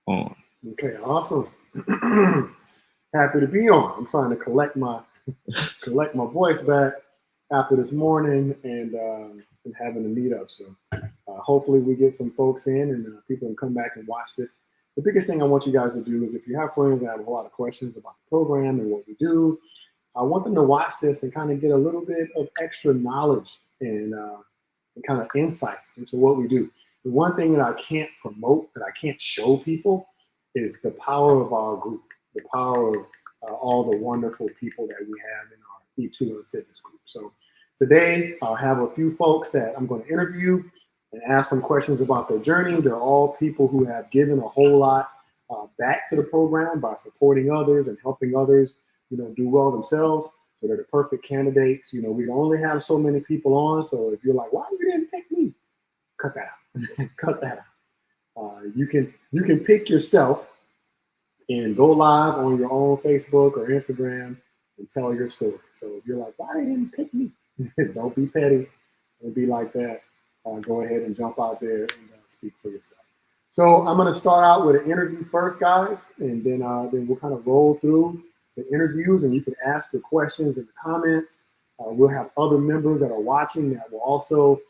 on. Okay, awesome. Happy to be on. I'm trying to collect my voice back after this morning and having a meetup. So hopefully we get some folks in and people can come back and watch this. The biggest thing I want you guys to do is if you have friends that have a lot of questions about the program and what we do, I want them to watch this and kind of get a little bit of extra knowledge and kind of insight into what we do. The one thing that I can't promote, that I can't show people, is the power of our group, the power of all the wonderful people that we have in our E2M fitness group. So today I'll have a few folks that I'm going to interview and ask some questions about their journey. They're all people who have given a whole lot back to the program by supporting others and helping others, do well themselves. So they're the perfect candidates. We only have so many people on. So if you're like, why you didn't pick me? Cut that out. Cut that out. You can pick yourself and go live on your own Facebook or Instagram and tell your story. So if you're like, why they didn't pick me? Don't be petty. Don't be like that. Go ahead and jump out there and speak for yourself. So I'm going to start out with an interview first, guys, and then we'll kind of roll through the interviews, and you can ask your questions in the comments. We'll have other members that are watching that will also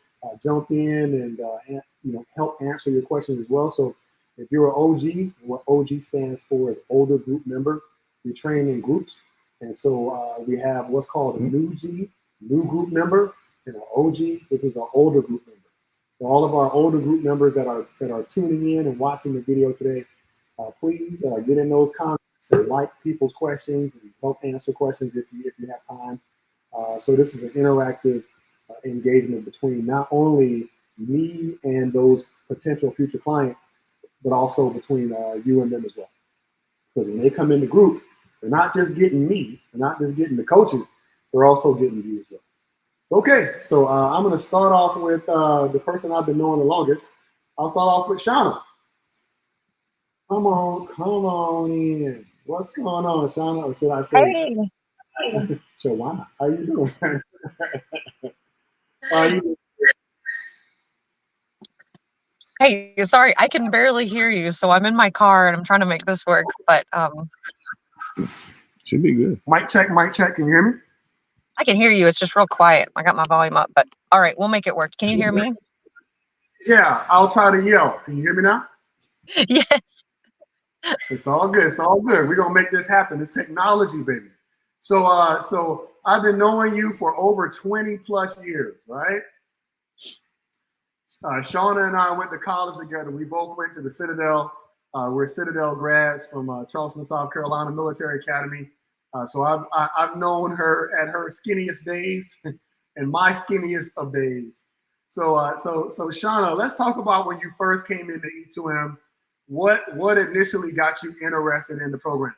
jump in and help answer your questions as well. So if you're an OG, what OG stands for is older group member. We train in groups, and so we have what's called a new group member, and an OG, which is an older group member. For all of our older group members that are tuning in and watching the video today, please get in those comments and like people's questions and help answer questions if you have time. So this is an interactive engagement between not only me and those potential future clients, but also between you and them as well. Because when they come in the group, they're not just getting me, they're not just getting the coaches, they're also getting you as well. Okay, so I'm going to start off with the person I've been knowing the longest. I'll start off with Shauna. Come on in. What's going on, Shauna? Or should I say, Hey, Shawana? How you doing? How you? hey, sorry, I can barely hear you, so I'm in my car and I'm trying to make this work, but Should be good. Mic check, mic check. Can you hear me? I can hear you. It's just real quiet. I got my volume up, but all right, we'll make it work. Can you hear me? Yeah, I'll try to yell. Can you hear me now? Yes. It's all good. It's all good. We're gonna make this happen. It's technology, baby. So I've been knowing you for over 20 plus years, right? Shauna and I went to college together. We both went to the Citadel. We're Citadel grads from Charleston, South Carolina Military Academy. So I've known her at her skinniest days and my skinniest of days. So Shauna, let's talk about when you first came into E2M. What initially got you interested in the program?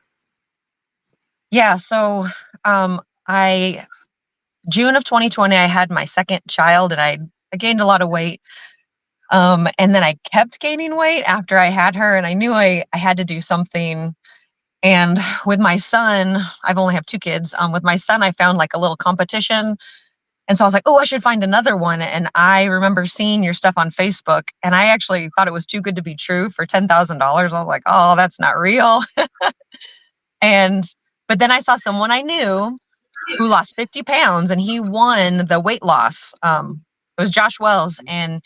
Yeah, so I June of 2020, I had my second child and I gained a lot of weight. And then I kept gaining weight after I had her, and I knew I had to do something. And with my son, I've only have two kids. With my son, I found like a little competition. And so I was like, oh, I should find another one. And I remember seeing your stuff on Facebook, and I actually thought it was too good to be true for $10,000. I was like, oh, that's not real. And, but then I saw someone I knew who lost 50 pounds and he won the weight loss. It was Josh Wells. And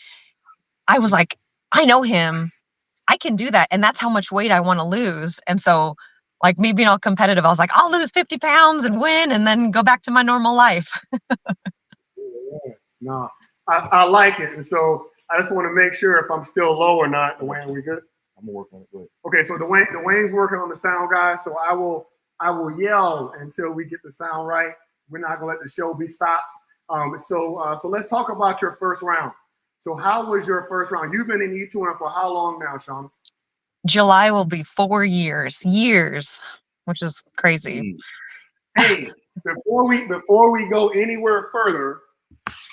I was like, I know him. I can do that. And that's how much weight I want to lose. And so, like, me being all competitive, I was like, I'll lose 50 pounds and win and then go back to my normal life. Yeah, no, I like it. And so I just want to make sure if I'm still low or not. Dwayne, are we good? I'm gonna work on it. Go ahead. Okay, so Dwayne's working on the sound, guys. So I will yell until we get the sound right. We're not gonna let the show be stopped. So let's talk about your first round. So how was your first round? You've been in E2M for how long now, Sean? July will be 4 years, which is crazy. Hey, before we go anywhere further,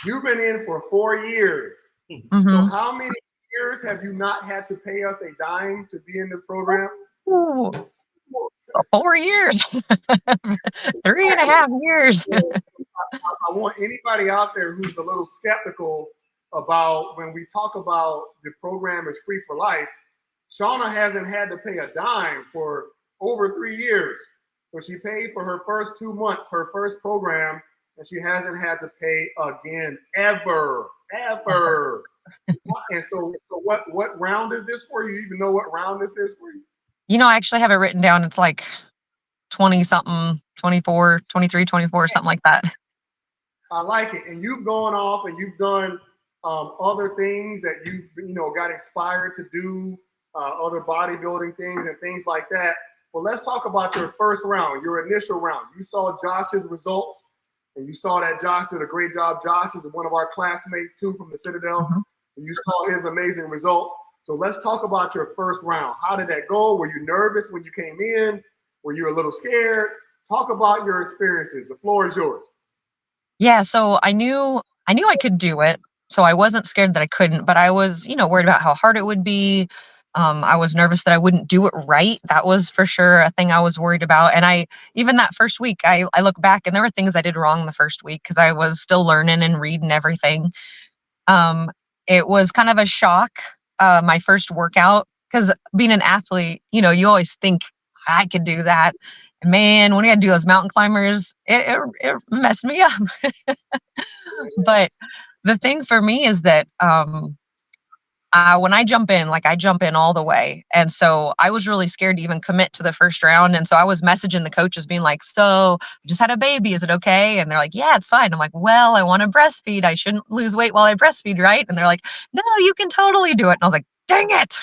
you've been in for 4 years. Mm-hmm. So how many years have you not had to pay us a dime to be in this program? Ooh, 4 years, 3.5 years. I want anybody out there who's a little skeptical about when we talk about the program is free for life. Shauna hasn't had to pay a dime for over 3 years. So she paid for her first 2 months, her first program, and she hasn't had to pay again ever. And so what round is this for? You even know what round this is for you? I actually have it written down. It's like 20 something, 24, 23, 24, something like that. I like it. And you've gone off and you've done other things that you got inspired to do, other bodybuilding things and things like that. Well, let's talk about your first round, your initial round. You saw Josh's results, and you saw that Josh did a great job. Josh is one of our classmates too from the Citadel. Mm-hmm. And you saw his amazing results. So let's talk about your first round. How did that go? Were you nervous when you came in? Were you a little scared? Talk about your experiences. The floor is yours. Yeah, so I knew I could do it. So I wasn't scared that I couldn't, but I was, worried about how hard it would be. I was nervous that I wouldn't do it right. That was for sure a thing I was worried about. And even that first week, I look back and there were things I did wrong the first week because I was still learning and reading everything. It was kind of a shock, my first workout, because being an athlete, you always think I could do that. And man, when I had to do those mountain climbers, it messed me up. But the thing for me is that when I jump in, I jump in all the way. And so I was really scared to even commit to the first round. And so I was messaging the coaches being like, so I just had a baby. Is it okay? And they're like, yeah, it's fine. I'm like, well, I want to breastfeed. I shouldn't lose weight while I breastfeed, right? And they're like, no, you can totally do it. And I was like, dang it.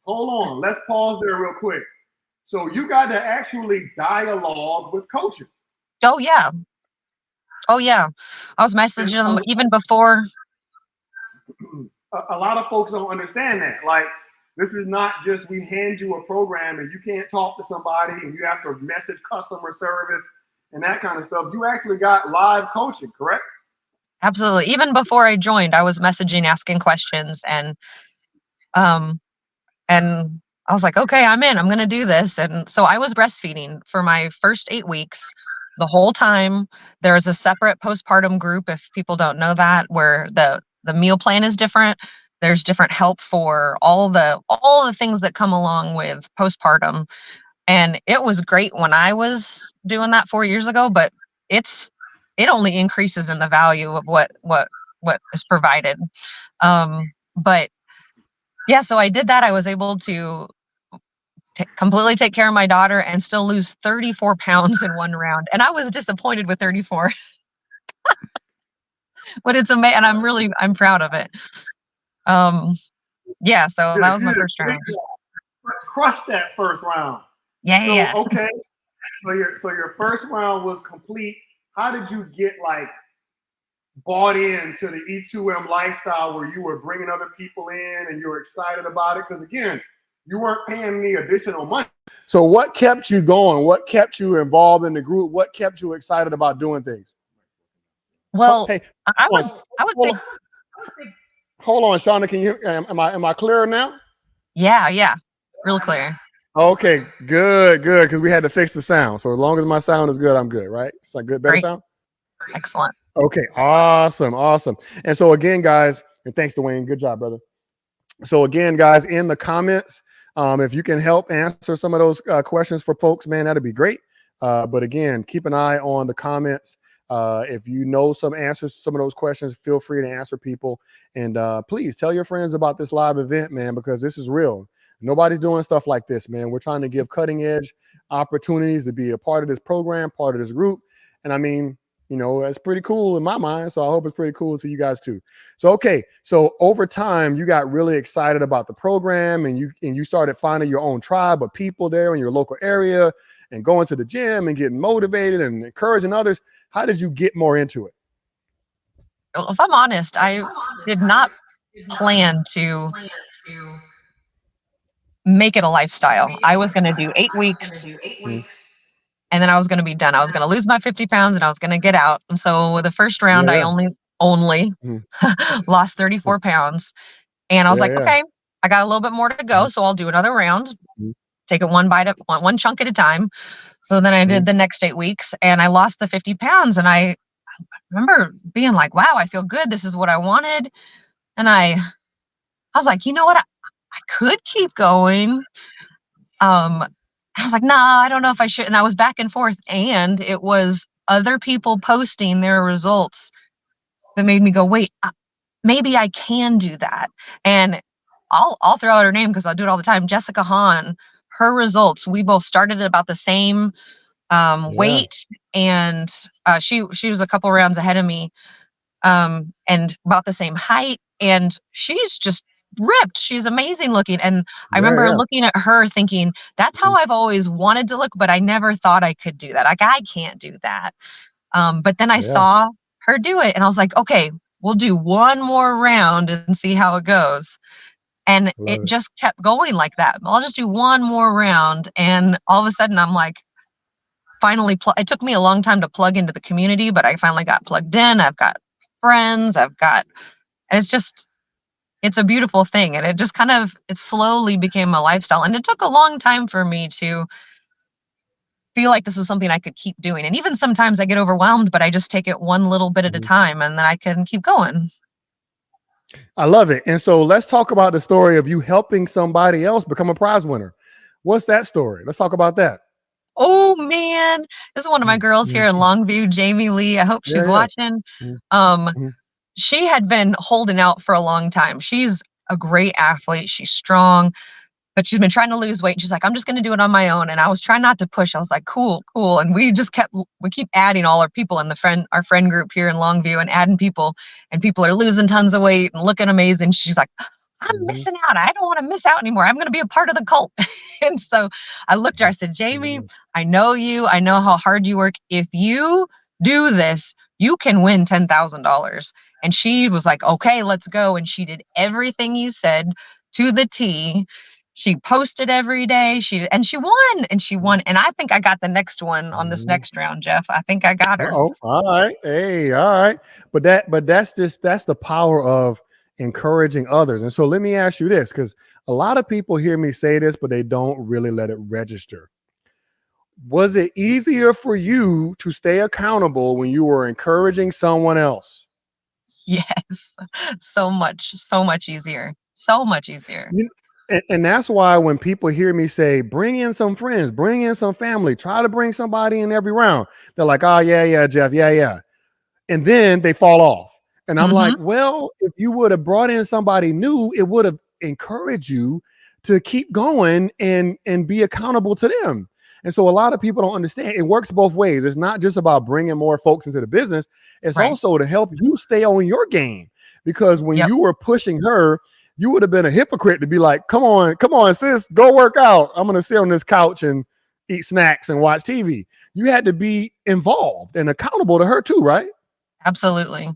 Hold on. Let's pause there real quick. So you got to actually dialogue with coaches. Oh, yeah. I was messaging them even before. A lot of folks don't understand that. This is not just we hand you a program and you can't talk to somebody and you have to message customer service and that kind of stuff. You actually got live coaching, correct? Absolutely. Even before I joined, I was messaging, asking questions, and I was like, okay, I'm in. I'm going to do this. And so I was breastfeeding for my first 8 weeks. The whole time. There is a separate postpartum group, if people don't know that, where the meal plan is different. There's different help for all the things that come along with postpartum. And it was great when I was doing that 4 years ago, but it only increases in the value of what is provided. But yeah, so I did that. I was able to completely take care of my daughter and still lose 34 pounds in one round. And I was disappointed with 34. But it's amazing, and I'm proud of it. Yeah, so that was my first round. Crushed that first round. Yeah. Okay. So your first round was complete. How did you get bought into the E2M lifestyle where you were bringing other people in and you were excited about it? Because again, you weren't paying any additional money. So what kept you going? What kept you involved in the group? What kept you excited about doing things? Well, hey, I would think. Hold on, Shauna. Can you? Am I clearer now? Yeah, real clear. Okay, good. Because we had to fix the sound. So as long as my sound is good, I'm good, right? It's like good, better sound. Excellent. Okay, awesome. And so again, guys, and thanks, Dwayne. Good job, brother. So again, guys, in the comments, if you can help answer some of those questions for folks, man, that'd be great. But again, keep an eye on the comments. If you know some answers to some of those questions, feel free to answer people. And please tell your friends about this live event, man, because this is real. Nobody's doing stuff like this, man. We're trying to give cutting edge opportunities to be a part of this program, part of this group. And I mean, it's pretty cool in my mind. So I hope it's pretty cool to you guys too. So, okay. So over time, you got really excited about the program and you started finding your own tribe of people there in your local area and going to the gym and getting motivated and encouraging others. How did you get more into it? If I'm honest, I did not plan to make it a lifestyle. I was going to do 8 weeks. And then I was going to be done. I was going to lose my 50 pounds and I was going to get out. And so the first round, I only lost 34 pounds. And I was like, okay, I got a little bit more to go. So I'll do another round, take it one chunk at a time. So then I did the next 8 weeks and I lost the 50 pounds. And I remember being like, wow, I feel good. This is what I wanted. And I was like, you know what? I could keep going. I was like, nah, I don't know if I should. And I was back and forth. And it was other people posting their results that made me go, wait, maybe I can do that. And I'll throw out her name because I do it all the time. Jessica Hahn, her results, we both started at about the same Yeah. weight, and she was a couple rounds ahead of me, and about the same height, and she's just ripped. She's amazing looking. And I Yeah. remember Yeah. looking at her thinking, that's how Mhm. I've always wanted to look, but I never thought I could do that. Like, I can't do that. But then I Yeah. saw her do it, and I was like, okay, we'll do one more round and see how it goes. And I it love it. just kept going like that. I'll just do one more round. And all of a sudden, I'm like, finally, it took me a long time to plug into the community, but I finally got plugged in. I've got friends, and it's a beautiful thing. And it slowly became a lifestyle. And it took a long time for me to feel like this was something I could keep doing. And even sometimes I get overwhelmed, but I just take it one little bit at a Mhm. time, and then I can keep going. I love it. And so let's talk about the story of you helping somebody else become a prize winner. What's that story? Let's talk about that. Oh man, this is one of my girls here in Mhm. Longview, Jamie Lee. I hope Yeah. she's Yeah. watching. Mhm. Um, Mhm. she had been holding out for a long time. She's a great athlete. She's strong, but she's been trying to lose weight. She's like, I'm just going to do it on my own. And I was trying not to push. I was like, cool, cool. And we keep adding all our people in our friend group here in Longview, and adding people, and people are losing tons of weight and looking amazing. She's like, I'm Mhm. missing out. I don't want to miss out anymore. I'm going to be a part of the cult. And so I looked at her, I said, Jamie, Mhm. I know you. I know how hard you work. If you do this, you can win $10,000. And she was like, okay, let's go. And she did everything you said to the T. She posted every day. She won, and she won. And I think I got the next one on this Mhm. next round, Jeff. I think I got her. Uh-oh. All right. Hey, all right. But that's the power of encouraging others. And so let me ask you this, because a lot of people hear me say this, but they don't really let it register. Was it easier for you to stay accountable when you were encouraging someone else? Yes. So much easier. So much easier. You- and that's why when people hear me say, bring in some friends, bring in some family, try to bring somebody in every round, they're like, oh, yeah, yeah, Jeff, yeah, yeah. And then they fall off. And I'm Hmm. like, well, if you would have brought in somebody new, it would have encouraged you to keep going and be accountable to them. And so a lot of people don't understand. It works both ways. It's not just about bringing more folks into the business. It's Right. also to help you stay on your game. Because when Yep. you were pushing her, you would have been a hypocrite to be like, come on, sis, go work out. I'm going to sit on this couch and eat snacks and watch TV. You had to be involved and accountable to her too, right? Absolutely.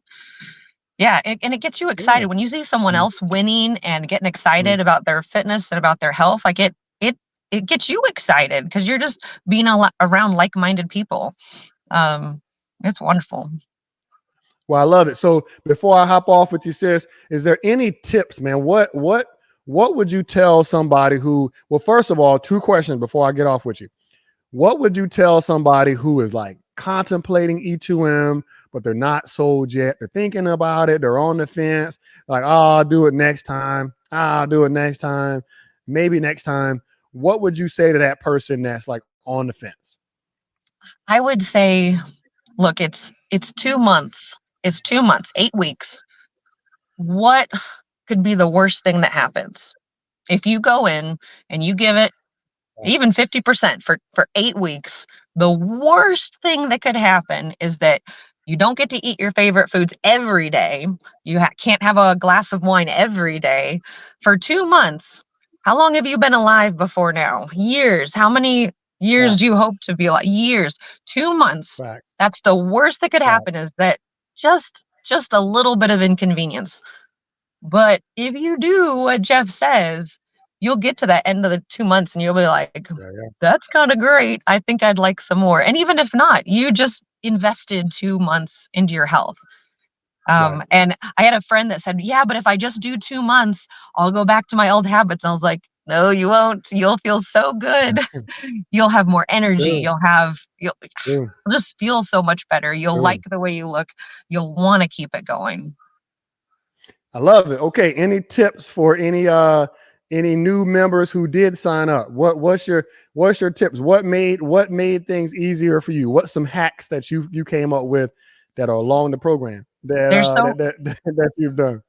Yeah, and it gets you Yeah. excited when you see someone Mm, else winning and getting mm. excited about their fitness and about their health. Like it gets you excited because you're just being around like-minded people. Um, it's wonderful. Well, I love it. So before I hop off with you, sis, is there any tips, man? What would you tell somebody who? Well, first of all, two questions before I get off with you. What would you tell somebody who is like contemplating E2M, but they're not sold yet? They're thinking about it. They're on the fence. Like, oh, I'll do it next time. I'll do it next time. Maybe next time. What would you say to that person that's like on the fence? I would say, look, it's 2 months. It's 2 months, 8 weeks. What could be the worst thing that happens if you go in and you give it even 50% for 8 weeks? The worst thing that could happen is that you don't get to eat your favorite foods every day. You can't have a glass of wine every day for 2 months. How long have you been alive before now? Years. How many years do you Facts. hope to be alive? Years. 2 months. Facts. That's the worst that could happen, Facts. is that just a little bit of inconvenience. But if you do what Jeff says, you'll get to that end of the 2 months and you'll be like, Yeah, yeah. that's kind of great. I think I'd like some more. And even if not, you just invested 2 months into your health. Right. And I had a friend that said, yeah, but if I just do 2 months, I'll go back to my old habits. I was like, no, you won't. You'll feel so good. You'll have more energy. True. You'll True. just feel so much better. You'll True. like the way you look. You'll want to keep it going. I love it. Okay. Any tips for any new members who did sign up, what's your tips? What made things easier for you? What's some hacks that you came up with that are along the program that There's so that you've done?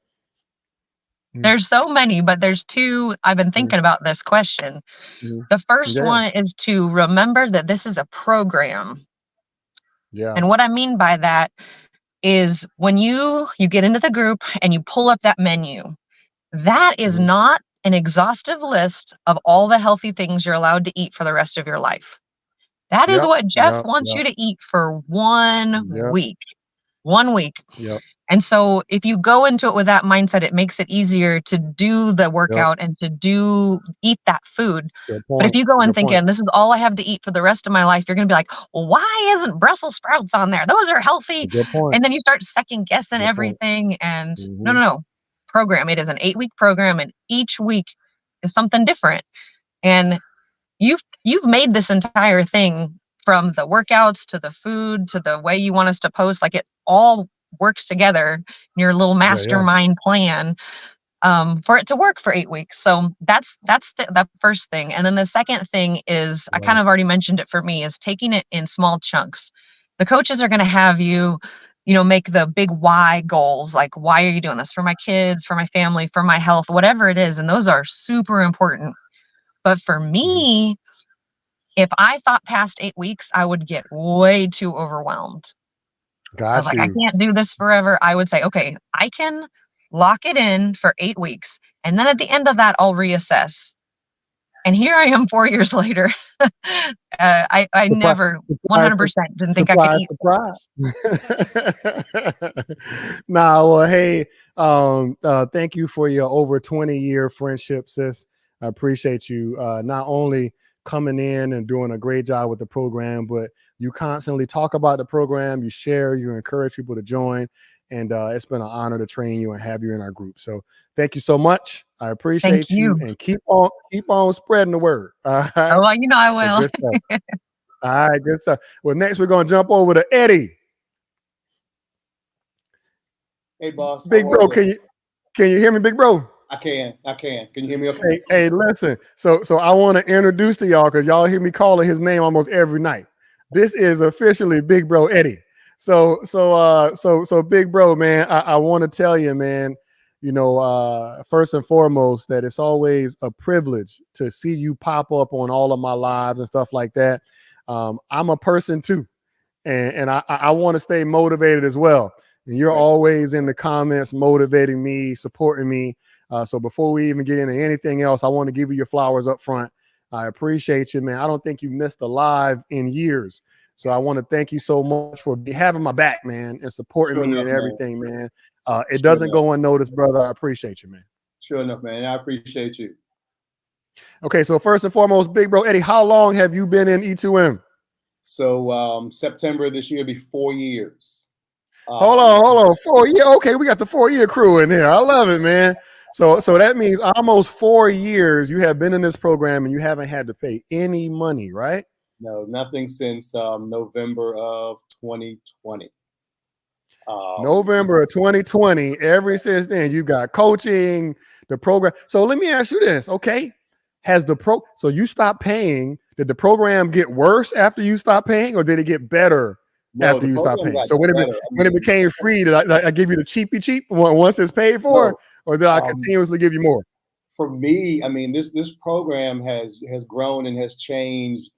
there's so many, but there's two I've been thinking about this question. The first Yeah. one is to remember that this is a program. Yeah. And what I mean by that is when you get into the group and you pull up that menu, that is not an exhaustive list of all the healthy things you're allowed to eat for the rest of your life. That is what Jeff wants you to eat for 1 week. 1 week. Yep. And so if you go into it with that mindset, it makes it easier to do the workout and to eat that food. But if you go in thinking, this is all I have to eat for the rest of my life, you're going to be like, well, why isn't Brussels sprouts on there? Those are healthy. And then you start second guessing everything. And no. Program. It is an 8-week program, and each week is something different. And you've made this entire thing, from the workouts to the food to the way you want us to post, like it all works together in your little mastermind plan for it to work for 8 weeks. So that's the first thing. And then the second thing is, I kind of already mentioned it for me, is taking it in small chunks. The coaches are going to have you make the big why goals, like, why are you doing this? For my kids, for my family, for my health, whatever it is. And those are super important. But for me, if I thought past 8 weeks, I would get way too overwhelmed. I was like, I can't do this forever. I would say, okay, I can lock it in for 8 weeks. And then at the end of that, I'll reassess. And here I am 4 years later. I never 100% didn't think I could eat. Well, hey, thank you for your over 20-year friendship, sis. I appreciate you not only coming in and doing a great job with the program, but you constantly talk about the program, you share, you encourage people to join. And it's been an honor to train you and have you in our group. So thank you so much. I appreciate you, and keep on spreading the word. All right. Oh, well, I will. Good stuff. All right, good stuff. Well, next we're gonna jump over to Eddie. Hey, boss. Big bro, can you hear me, big bro? I can. Can you hear me okay? Hey, listen. So I want to introduce to y'all, because y'all hear me calling his name almost every night. This is officially Big Bro Eddie. So big bro, man, I want to tell you, man, first and foremost, that it's always a privilege to see you pop up on all of my lives and stuff like that. I'm a person too, and I want to stay motivated as well. And you're always in the comments motivating me, supporting me. So before we even get into anything else, I want to give you your flowers up front. I appreciate you, man. I don't think you missed a live in years. So I want to thank you so much for having my back, man, and supporting me and everything, man. It doesn't go unnoticed, brother. I appreciate you, man. Sure enough, man. I appreciate you. Okay, so first and foremost, big bro Eddie, how long have you been in E2M? So September this year will be 4 years. Hold on, 4 years. Okay, we got the 4-year crew in here. I love it, man. So that means almost 4 years you have been in this program and you haven't had to pay any money, right? No, nothing since November of 2020. November of 2020. Ever since then, you got coaching, the program. So let me ask you this, okay? So you stopped paying? Did the program get worse after you stopped paying, or did it get better after you stopped paying? So when it became free, did I give you the cheap once it's paid for, or did I continuously give you more? For me, I mean, this program has grown and has changed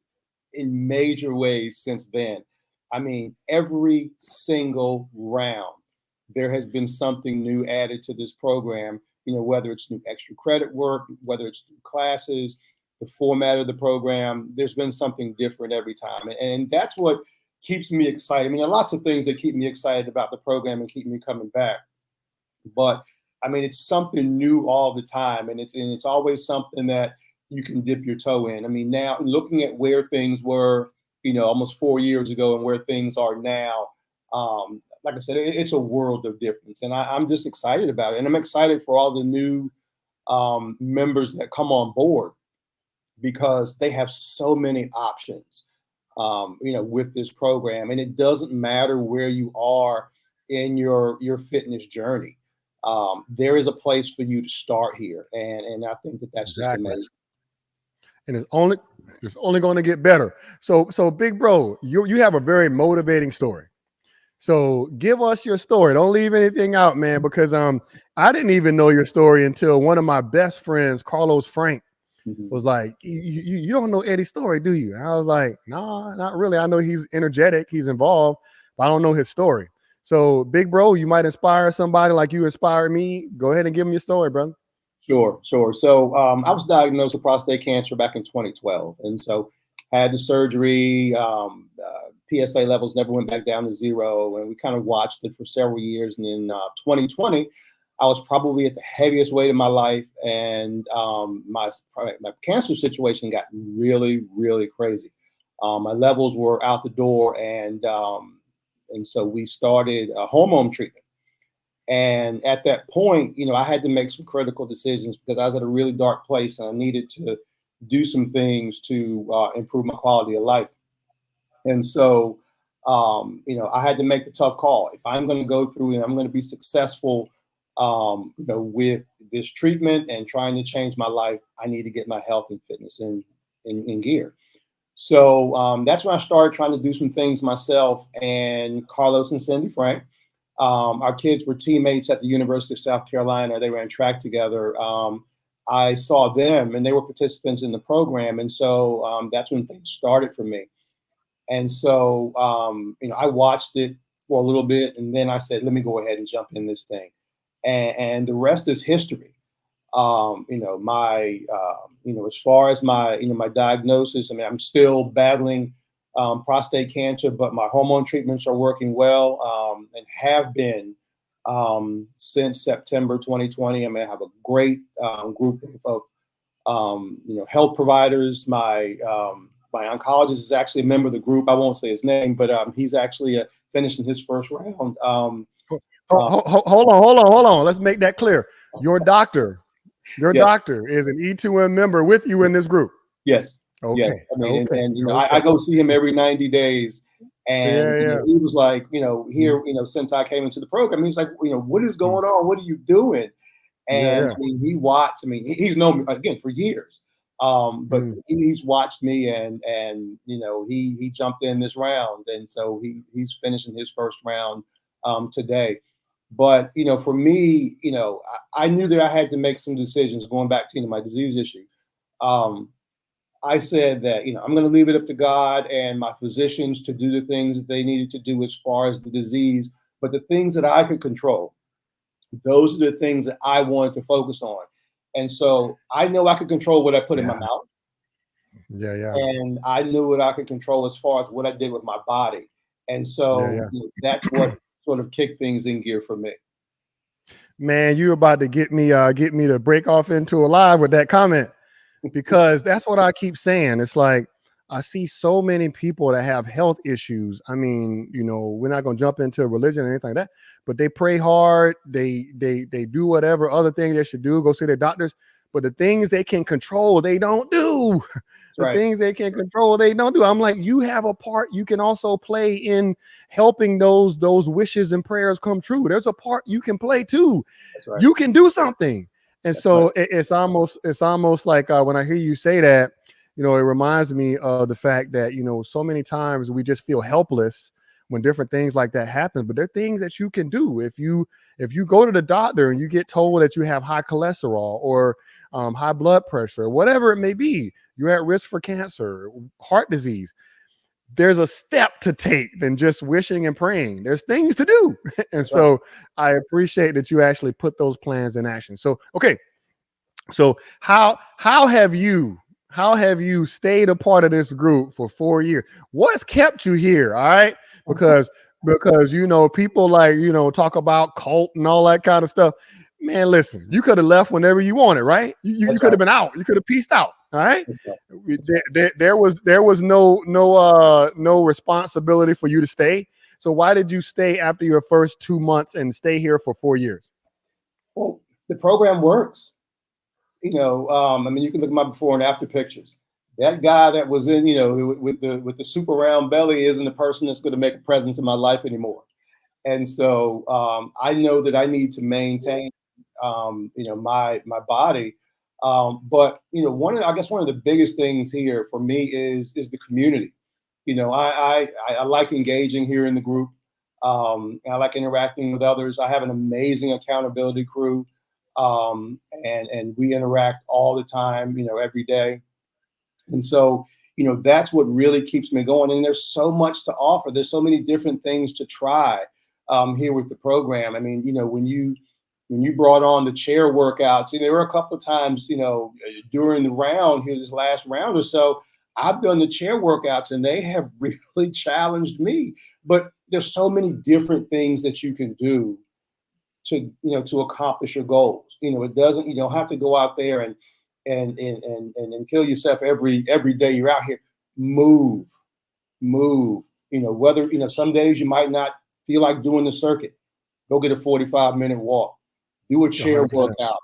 in major ways since then. I mean, every single round, there has been something new added to this program, whether it's new extra credit work, whether it's new classes, the format of the program, there's been something different every time. And that's what keeps me excited. I mean, there are lots of things that keep me excited about the program and keep me coming back. But I mean, it's something new all the time. And it's always something that you can dip your toe in. I mean, now looking at where things were, almost 4 years ago and where things are now, like I said, it's a world of difference. And I'm just excited about it. And I'm excited for all the new members that come on board, because they have so many options, with this program. And it doesn't matter where you are in your fitness journey. there is a place for you to start here, and I think that that's just Exactly. amazing. And it's only going to get better. So big bro, you have a very motivating story. So give us your story. Don't leave anything out, man, because I didn't even know your story until one of my best friends, Carlos Frank, was like, you don't know Eddie's story, do you? And I was like, no, not really. I know he's energetic, he's involved, but I don't know his story. So big bro, you might inspire somebody like you inspired me. Go ahead and give them your story, brother. Sure. So I was diagnosed with prostate cancer back in 2012, and so had the surgery. PSA levels never went back down to zero, and we kind of watched it for several years. And in 2020, I was probably at the heaviest weight of my life, and my cancer situation got really, really crazy. My levels were out the door, and so we started a hormone treatment. And at that point, I had to make some critical decisions because I was at a really dark place and I needed to do some things to improve my quality of life. And so, I had to make the tough call. If I'm going to go through and I'm going to be successful, with this treatment and trying to change my life, I need to get my health and fitness in gear. So that's when I started trying to do some things myself. And Carlos and Cindy Frank, our kids were teammates at the University of South Carolina. They ran track together. I saw them and they were participants in the program. And so that's when things started for me. And so, I watched it for a little bit and then I said, let me go ahead and jump in this thing. And the rest is history. As far as my diagnosis, I'm still battling prostate cancer, but my hormone treatments are working well and have been since September 2020. I have a great group of health providers. My oncologist is actually a member of the group. I won't say his name, but he's actually finishing his first round. Hold on. Let's make that clear. Your doctor is an E2M member with you in this group. Yes. Okay. Yes. I go see him every 90 days. And he was like, here, since I came into the program, he's like, what is going on? What are you doing? And he watched, he's known me again for years. But he's watched me and he jumped in this round. And so he's finishing his first round today. But, for me, I knew that I had to make some decisions going back to, my disease issue. I said that, I'm going to leave it up to God and my physicians to do the things that they needed to do as far as the disease. But the things that I could control, those are the things that I wanted to focus on. And so I know I could control what I put in my mouth. Yeah. And I knew what I could control as far as what I did with my body. And so that's what sort of kicked things in gear for me. Man, you're about to get me to break off into a live with that comment, because that's what I keep saying. It's like I see so many people that have health issues. We're not going to jump into religion or anything like that, but they pray hard. They do whatever other things they should do, go see their doctors. But the things they can control, they don't do. Things they can control, they don't do. I'm like, you have a part you can also play in helping those wishes and prayers come true. There's a part you can play too. You can do something. And so it's almost like when I hear you say that, it reminds me of the fact that, so many times we just feel helpless when different things like that happen. But there are things that you can do. If you go to the doctor and you get told that you have high cholesterol or high blood pressure, whatever it may be, you're at risk for cancer, heart disease, there's a step to take than just wishing and praying. There's things to do. And so I appreciate that you actually put those plans in action. So, okay. So how have you stayed a part of this group for 4 years? What's kept you here? All right. Because people like, talk about cult and all that kind of stuff. Man, listen, you could have left whenever you wanted, right? You could have been out. You could have peaced out. All right. There was no responsibility for you to stay. So why did you stay after your first 2 months and stay here for 4 years? Well, the program works. You can look at my before and after pictures. That guy that was in, with the super round belly isn't the person that's going to make a presence in my life anymore. And so I know that I need to maintain, my body. But I guess one of the biggest things here for me is the community. I like engaging here in the group. I like interacting with others. I have an amazing accountability crew, and we interact all the time. Every day. And so, that's what really keeps me going. And there's so much to offer. There's so many different things to try here with the program. I mean, when you brought on the chair workouts, there were a couple of times, during the round here, this last round or so, I've done the chair workouts and they have really challenged me. But there's so many different things that you can do to accomplish your goals. You don't have to go out there and kill yourself every day you're out here. Move. Whether some days you might not feel like doing the circuit. Go get a 45-minute walk. Do a chair 100%. workout.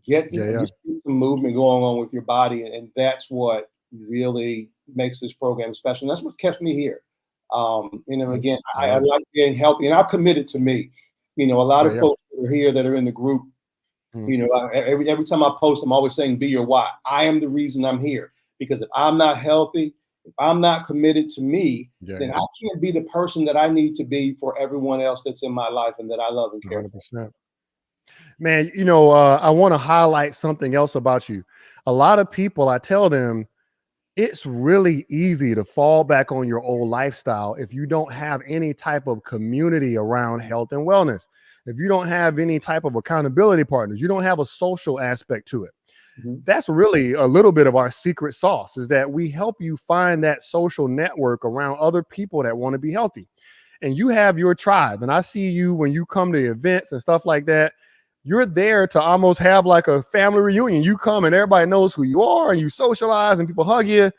Just get some movement going on with your body, and that's what really makes this program special. And that's what kept me here. Again, I like being healthy, and I've committed to me. A lot of folks that are here that are in the group. Every time I post, I'm always saying, be your why. I am the reason I'm here, because if I'm not healthy, if I'm not committed to me, then I can't be the person that I need to be for everyone else that's in my life and that I love and care 100%. Man, I want to highlight something else about you. A lot of people, I tell them, it's really easy to fall back on your old lifestyle if you don't have any type of community around health and wellness. If you don't have any type of accountability partners, you don't have a social aspect to it. That's really a little bit of our secret sauce, is that we help you find that social network around other people that want to be healthy. And you have your tribe. And I see you when you come to events and stuff like that. You're there to almost have like a family reunion. You come and everybody knows who you are and you socialize and people hug you.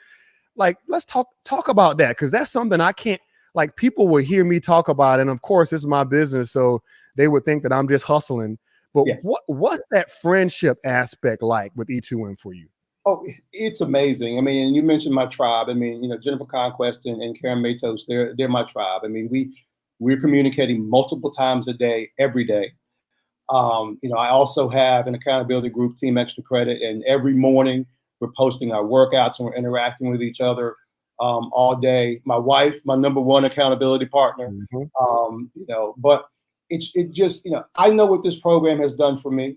Like, let's talk about that, because that's something I can't, like, people will hear me talk about it. And of course, it's my business, so they would think that I'm just hustling. But what's that friendship aspect like with E2M for you? Oh, it's amazing. I mean, and you mentioned my tribe. I mean, Jennifer Conquest and Karen Matos, they're my tribe. I mean, we're communicating multiple times a day, every day. I also have an accountability group, Team Extra Credit, and every morning we're posting our workouts and we're interacting with each other all day. My wife, my number one accountability partner. But it just, I know what this program has done for me,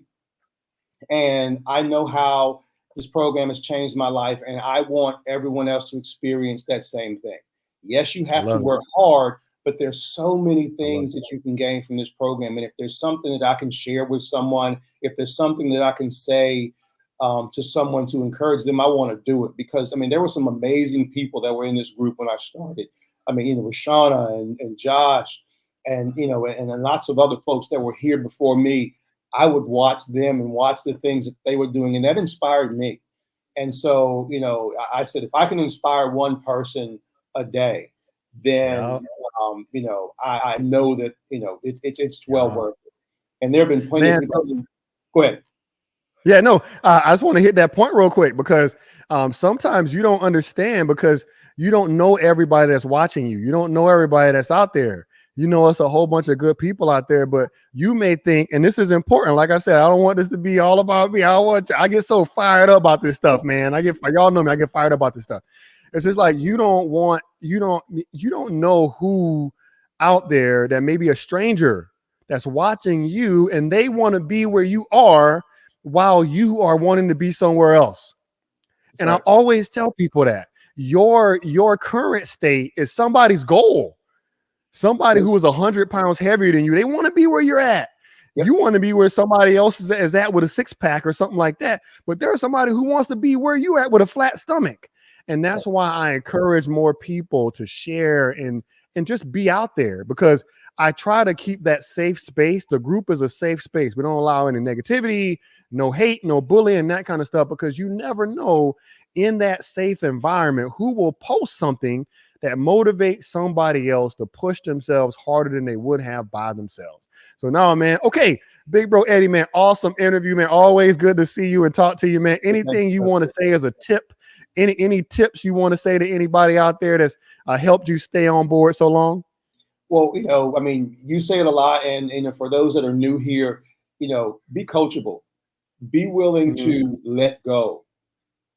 and I know how this program has changed my life, and I want everyone else to experience that same thing. Yes, you have to work hard, but there's so many things that you can gain from this program. And if there's something that I can share with someone, if there's something that I can say to someone to encourage them, I want to do it. Because, I mean, there were some amazing people that were in this group when I started. I mean, Rashana and Josh and lots of other folks that were here before me. I would watch them and watch the things that they were doing, and that inspired me. And so, I said, if I can inspire one person a day, then, I know that, it's well worth it. And there have been plenty of people. Go ahead. Yeah, no, I just want to hit that point real quick, because sometimes you don't understand, because you don't know everybody that's watching you. You don't know everybody that's out there. It's a whole bunch of good people out there, but you may think, and this is important. Like I said, I don't want this to be all about me. I get so fired up about this stuff, man. Y'all know me. I get fired up about this stuff. It's just like, you don't know who out there that may be a stranger that's watching you, and they want to be where you are while you are wanting to be somewhere else. That's and right. I always tell people that your current state is somebody's goal. Somebody who is 100 pounds heavier than you, they want to be where you're at. Yep. You want to be where somebody else is at with a 6-pack or something like that. But there's somebody who wants to be where you're at with a flat stomach. And that's why I encourage more people to share and just be out there, because I try to keep that safe space. The group is a safe space. We don't allow any negativity, no hate, no bullying, that kind of stuff, because you never know in that safe environment who will post something that motivates somebody else to push themselves harder than they would have by themselves. So now, man, okay, Big Bro Eddie, man, awesome interview, man. Always good to see you and talk to you, man. Anything you want to say as a tip? Any tips you want to say to anybody out there that's helped you stay on board so long? Well, I mean, you say it a lot, and for those that are new here, be coachable, be willing Mhm. to let go,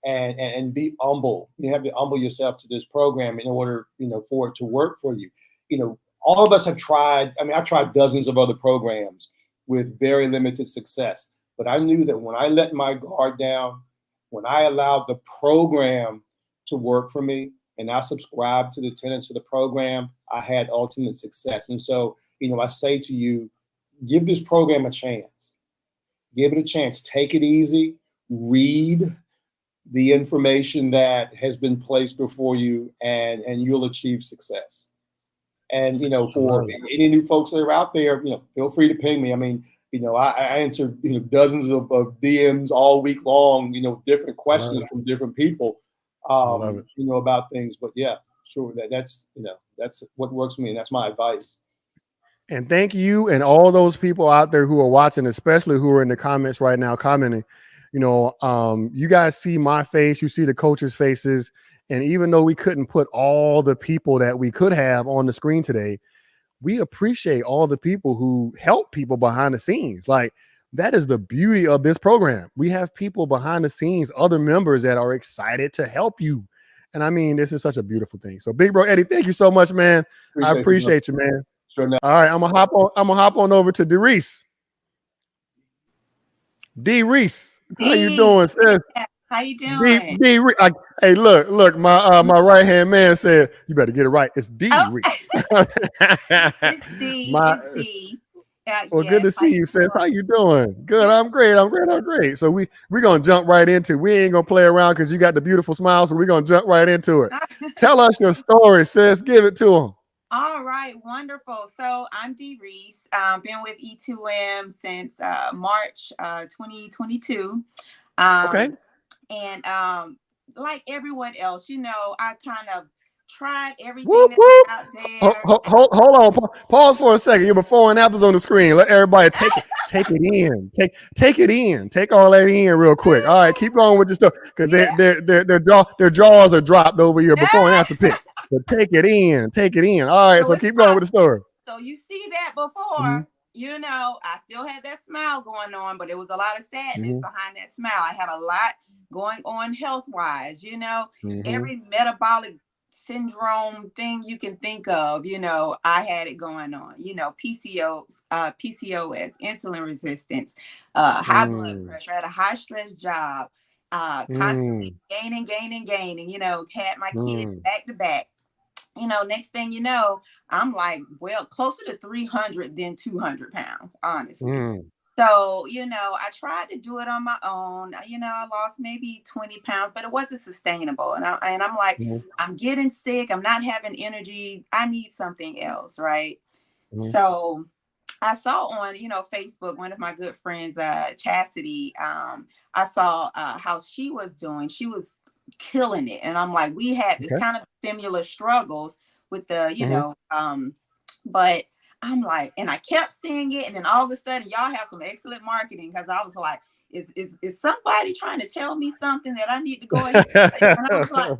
and be humble. You have to humble yourself to this program in order, for it to work for you. All of us have tried. I mean, I tried dozens of other programs with very limited success, but I knew that when I let my guard down, when I allowed the program to work for me, and I subscribed to the tenets of the program, I had ultimate success. And so, I say to you, give this program a chance. Give it a chance. Take it easy. Read the information that has been placed before you, and you'll achieve success. And I for love it. any new folks that are out there, feel free to ping me. I mean, I answer dozens of DMs all week long, different I love questions it. from different people, I love it. about things. But yeah, sure, that's that's what works for me, and that's my advice. And thank you and all those people out there who are watching, especially who are in the comments right now commenting. You guys see my face, you see the coaches' faces. And even though we couldn't put all the people that we could have on the screen today, we appreciate all the people who help people behind the scenes. Like, that is the beauty of this program. We have people behind the scenes, other members that are excited to help you. And I mean, this is such a beautiful thing. So, Big Bro Eddie, thank you so much, man. I Appreciate you. appreciate you, man. Sure enough. All right, I'm gonna hop on over to DeReese. D Reese, how you D, doing, sis? how you D doing? D. Hey, look, my right hand man said you better get it right. It's D Oh, Reese. it's D. my It's D. Well, good Yes, to how see you you, sis. How doing? you doing? Good. Good. I'm great. I'm great. So we're gonna jump right into. We ain't gonna play around because you got the beautiful smile. So we're gonna jump right into it. Tell us your story, sis. Give it to them. All right, wonderful. So I'm D Reese. Been with E2M since March 2022. Okay. And like everyone else, I kind of tried everything Whoop that was whoop. out there. Hold on. Pause for a second. Your before and afters on the screen. Let everybody take it in. Take it in. Take all that in real quick. All right, keep going with your stuff because Yeah. their jaws are dropped over your before and after pic. But take it in. Take it in. All right. So So it's keep going with the story. So you see that Mm-hmm. before, I still had that smile going on, but it was a lot of sadness Mm-hmm. behind that smile. I had a lot going on health wise, Mm-hmm. every metabolic syndrome thing you can think of, I had it going on, PCOS, insulin resistance, high blood Mm, pressure, I had a high stress job, constantly mm, gaining, had my kids mm, back to back. Next thing you know, I'm like, well, closer to 300 than 200 pounds, honestly. mm, So, I tried to do it on my own. I lost maybe 20 pounds, but it wasn't sustainable. And I'm like, mm, I'm getting sick. I'm not having energy. I need something else, right? mm. So I saw on, Facebook, one of my good friends, Chastity, I saw how she was doing. She was killing it. And I'm like, we had this Okay. kind of similar struggles with the, Mm-hmm. but I'm like, and I kept seeing it. And then all of a sudden, y'all have some excellent marketing because I was like, is somebody trying to tell me something that I need to go ahead? And I was like,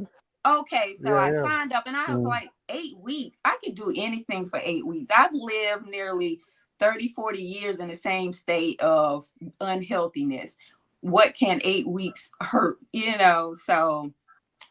okay, so Yeah, I yeah. signed up and I was Mm, like, 8 weeks. I could do anything for 8 weeks. I've lived nearly 30, 40 years in the same state of unhealthiness. What can 8 weeks hurt? So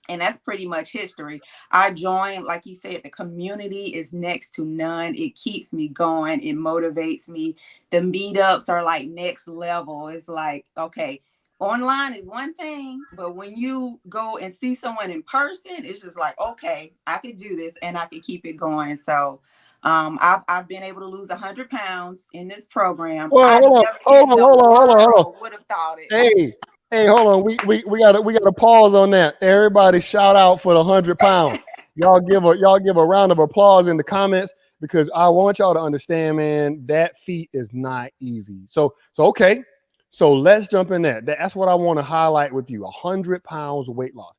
and that's pretty much history. I joined, like you said, the community is next to none. It keeps me going. It motivates me. The meetups are like next level. It's like, okay, online is one thing, but when you go and see someone in person, it's just like, okay, I could do this and I could keep it going. So I've been able to lose 100 pounds in this program. Well, I never hold in on, the hold on, hold on, hold on. world would have thought it. Hey, hold on. We gotta pause on that. Everybody shout out for the 100 pounds. Y'all give a round of applause in the comments because I want y'all to understand, man, that feat is not easy. So okay. So let's jump in there. That's what I want to highlight with you. 100 pounds weight loss.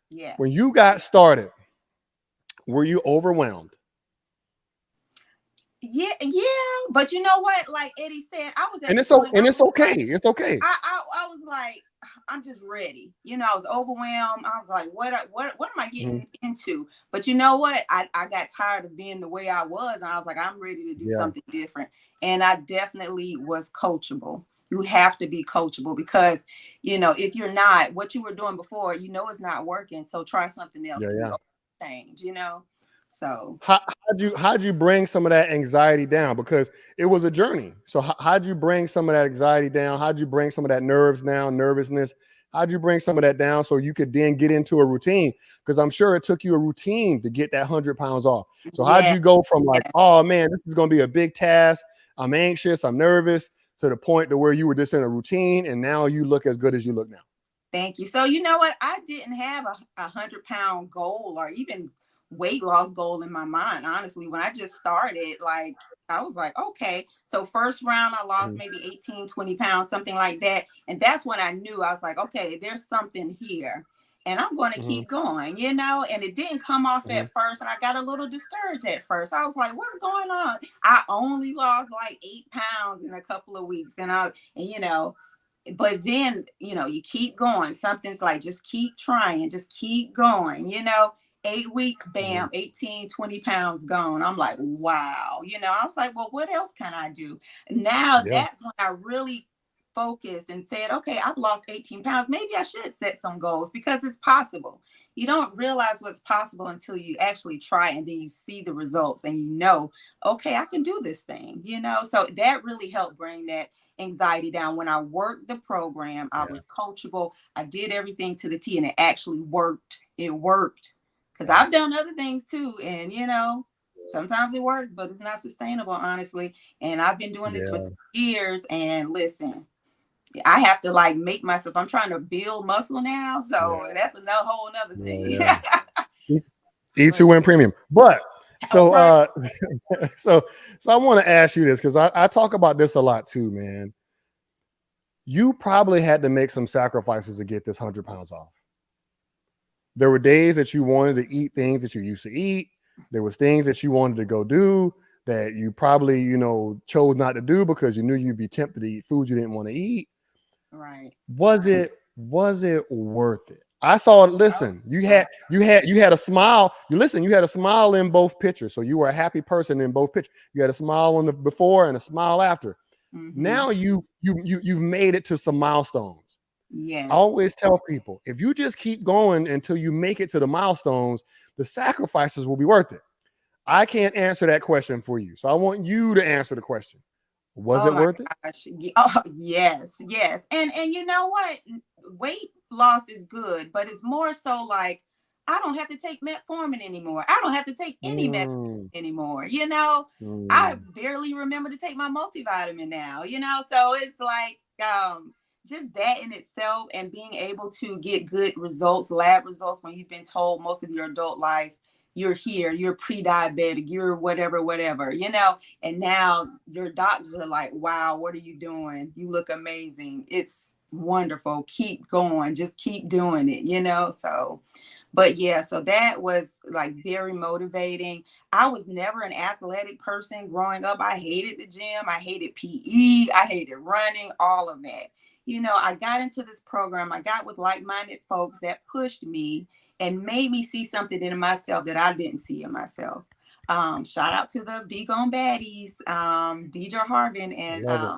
Yes. When you got started, were you overwhelmed? Yeah, but you know what? Like Eddie said, I was at And the it's so point and I it's was okay. like, It's okay. I was like, I'm just ready. You know, I was overwhelmed. I was like, what am I getting into? But you know what? I got tired of being the way I was. And I was like, I'm ready to do something different. And I definitely was coachable. You have to be coachable because, you know, if you're not, what you were doing before, you know, it's not working. So try something else and change, you know? So how'd you bring some of that anxiety down? Because it was a journey. So how'd you bring some of that anxiety down? How'd you bring some of that nervousness? How'd you bring some of that down so you could then get into a routine? Because I'm sure it took you a routine to get that 100 pounds off. So how'd you go from like, oh man, this is going to be a big task. I'm anxious, I'm nervous, to the point to where you were just in a routine and now you look as good as you look now? Thank you. So you know what? I didn't have a 100-pound goal or even weight loss goal in my mind. Honestly, when I just started, like, I was like, okay. So first round, I lost maybe 18, 20 pounds, something like that. And that's when I knew. I was like, okay, there's something here. And I'm going to keep going, you know, and it didn't come off at first. And I got a little discouraged at first. I was like, what's going on? I only lost like 8 pounds in a couple of weeks. And you know, but then, you know, you keep going. Something's like, just keep trying, just keep going, you know. 8 weeks, bam, 18, 20 pounds gone. I'm like, wow. You know, I was like, well, what else can I do? Now that's when I really focused and said, okay, I've lost 18 pounds. Maybe I should set some goals because it's possible. You don't realize what's possible until you actually try and then you see the results and you know, okay, I can do this thing, you know? So that really helped bring that anxiety down. When I worked the program, I was coachable. I did everything to the T and it actually worked. It worked. Because I've done other things too. And, you know, sometimes it works, but it's not sustainable, honestly. And I've been doing this for 2 years. And listen, I have to like make myself, I'm trying to build muscle now. So that's another whole nother thing. E2M premium. But so so I want to ask you this because I talk about this a lot too, man. You probably had to make some sacrifices to get this 100 pounds off. There were days that you wanted to eat things that you used to eat. There was things that you wanted to go do that you probably, you know, chose not to do because you knew you'd be tempted to eat food you didn't want to eat. Right. Was it worth it? I saw it. Listen, you had a smile. You had a smile in both pictures. So you were a happy person in both pictures. You had a smile on the before and a smile after. Now you've made it to some milestones. Yes. I always tell people, if you just keep going until you make it to the milestones, the sacrifices will be worth it. I can't answer that question for you. So I want you to answer the question. Was it worth it? Oh, yes. And you know what? Weight loss is good, but it's more so like, I don't have to take metformin anymore. I don't have to take any metformin anymore. You know, I barely remember to take my multivitamin now, you know? So it's like, just that in itself and being able to get good results, lab results, when you've been told most of your adult life, you're here, you're pre-diabetic, you're whatever, you know, and now your doctors are like, wow, what are you doing? You look amazing. It's wonderful. Keep going. Just keep doing it, you know? So, but yeah, so that was like very motivating. I was never an athletic person growing up. I hated the gym. I hated PE. I hated running, all of that. You know, I got into this program. I got with like-minded folks that pushed me and made me see something in myself that I didn't see in myself. Shout out to the Be Gone Baddies, Deidre Harvin. And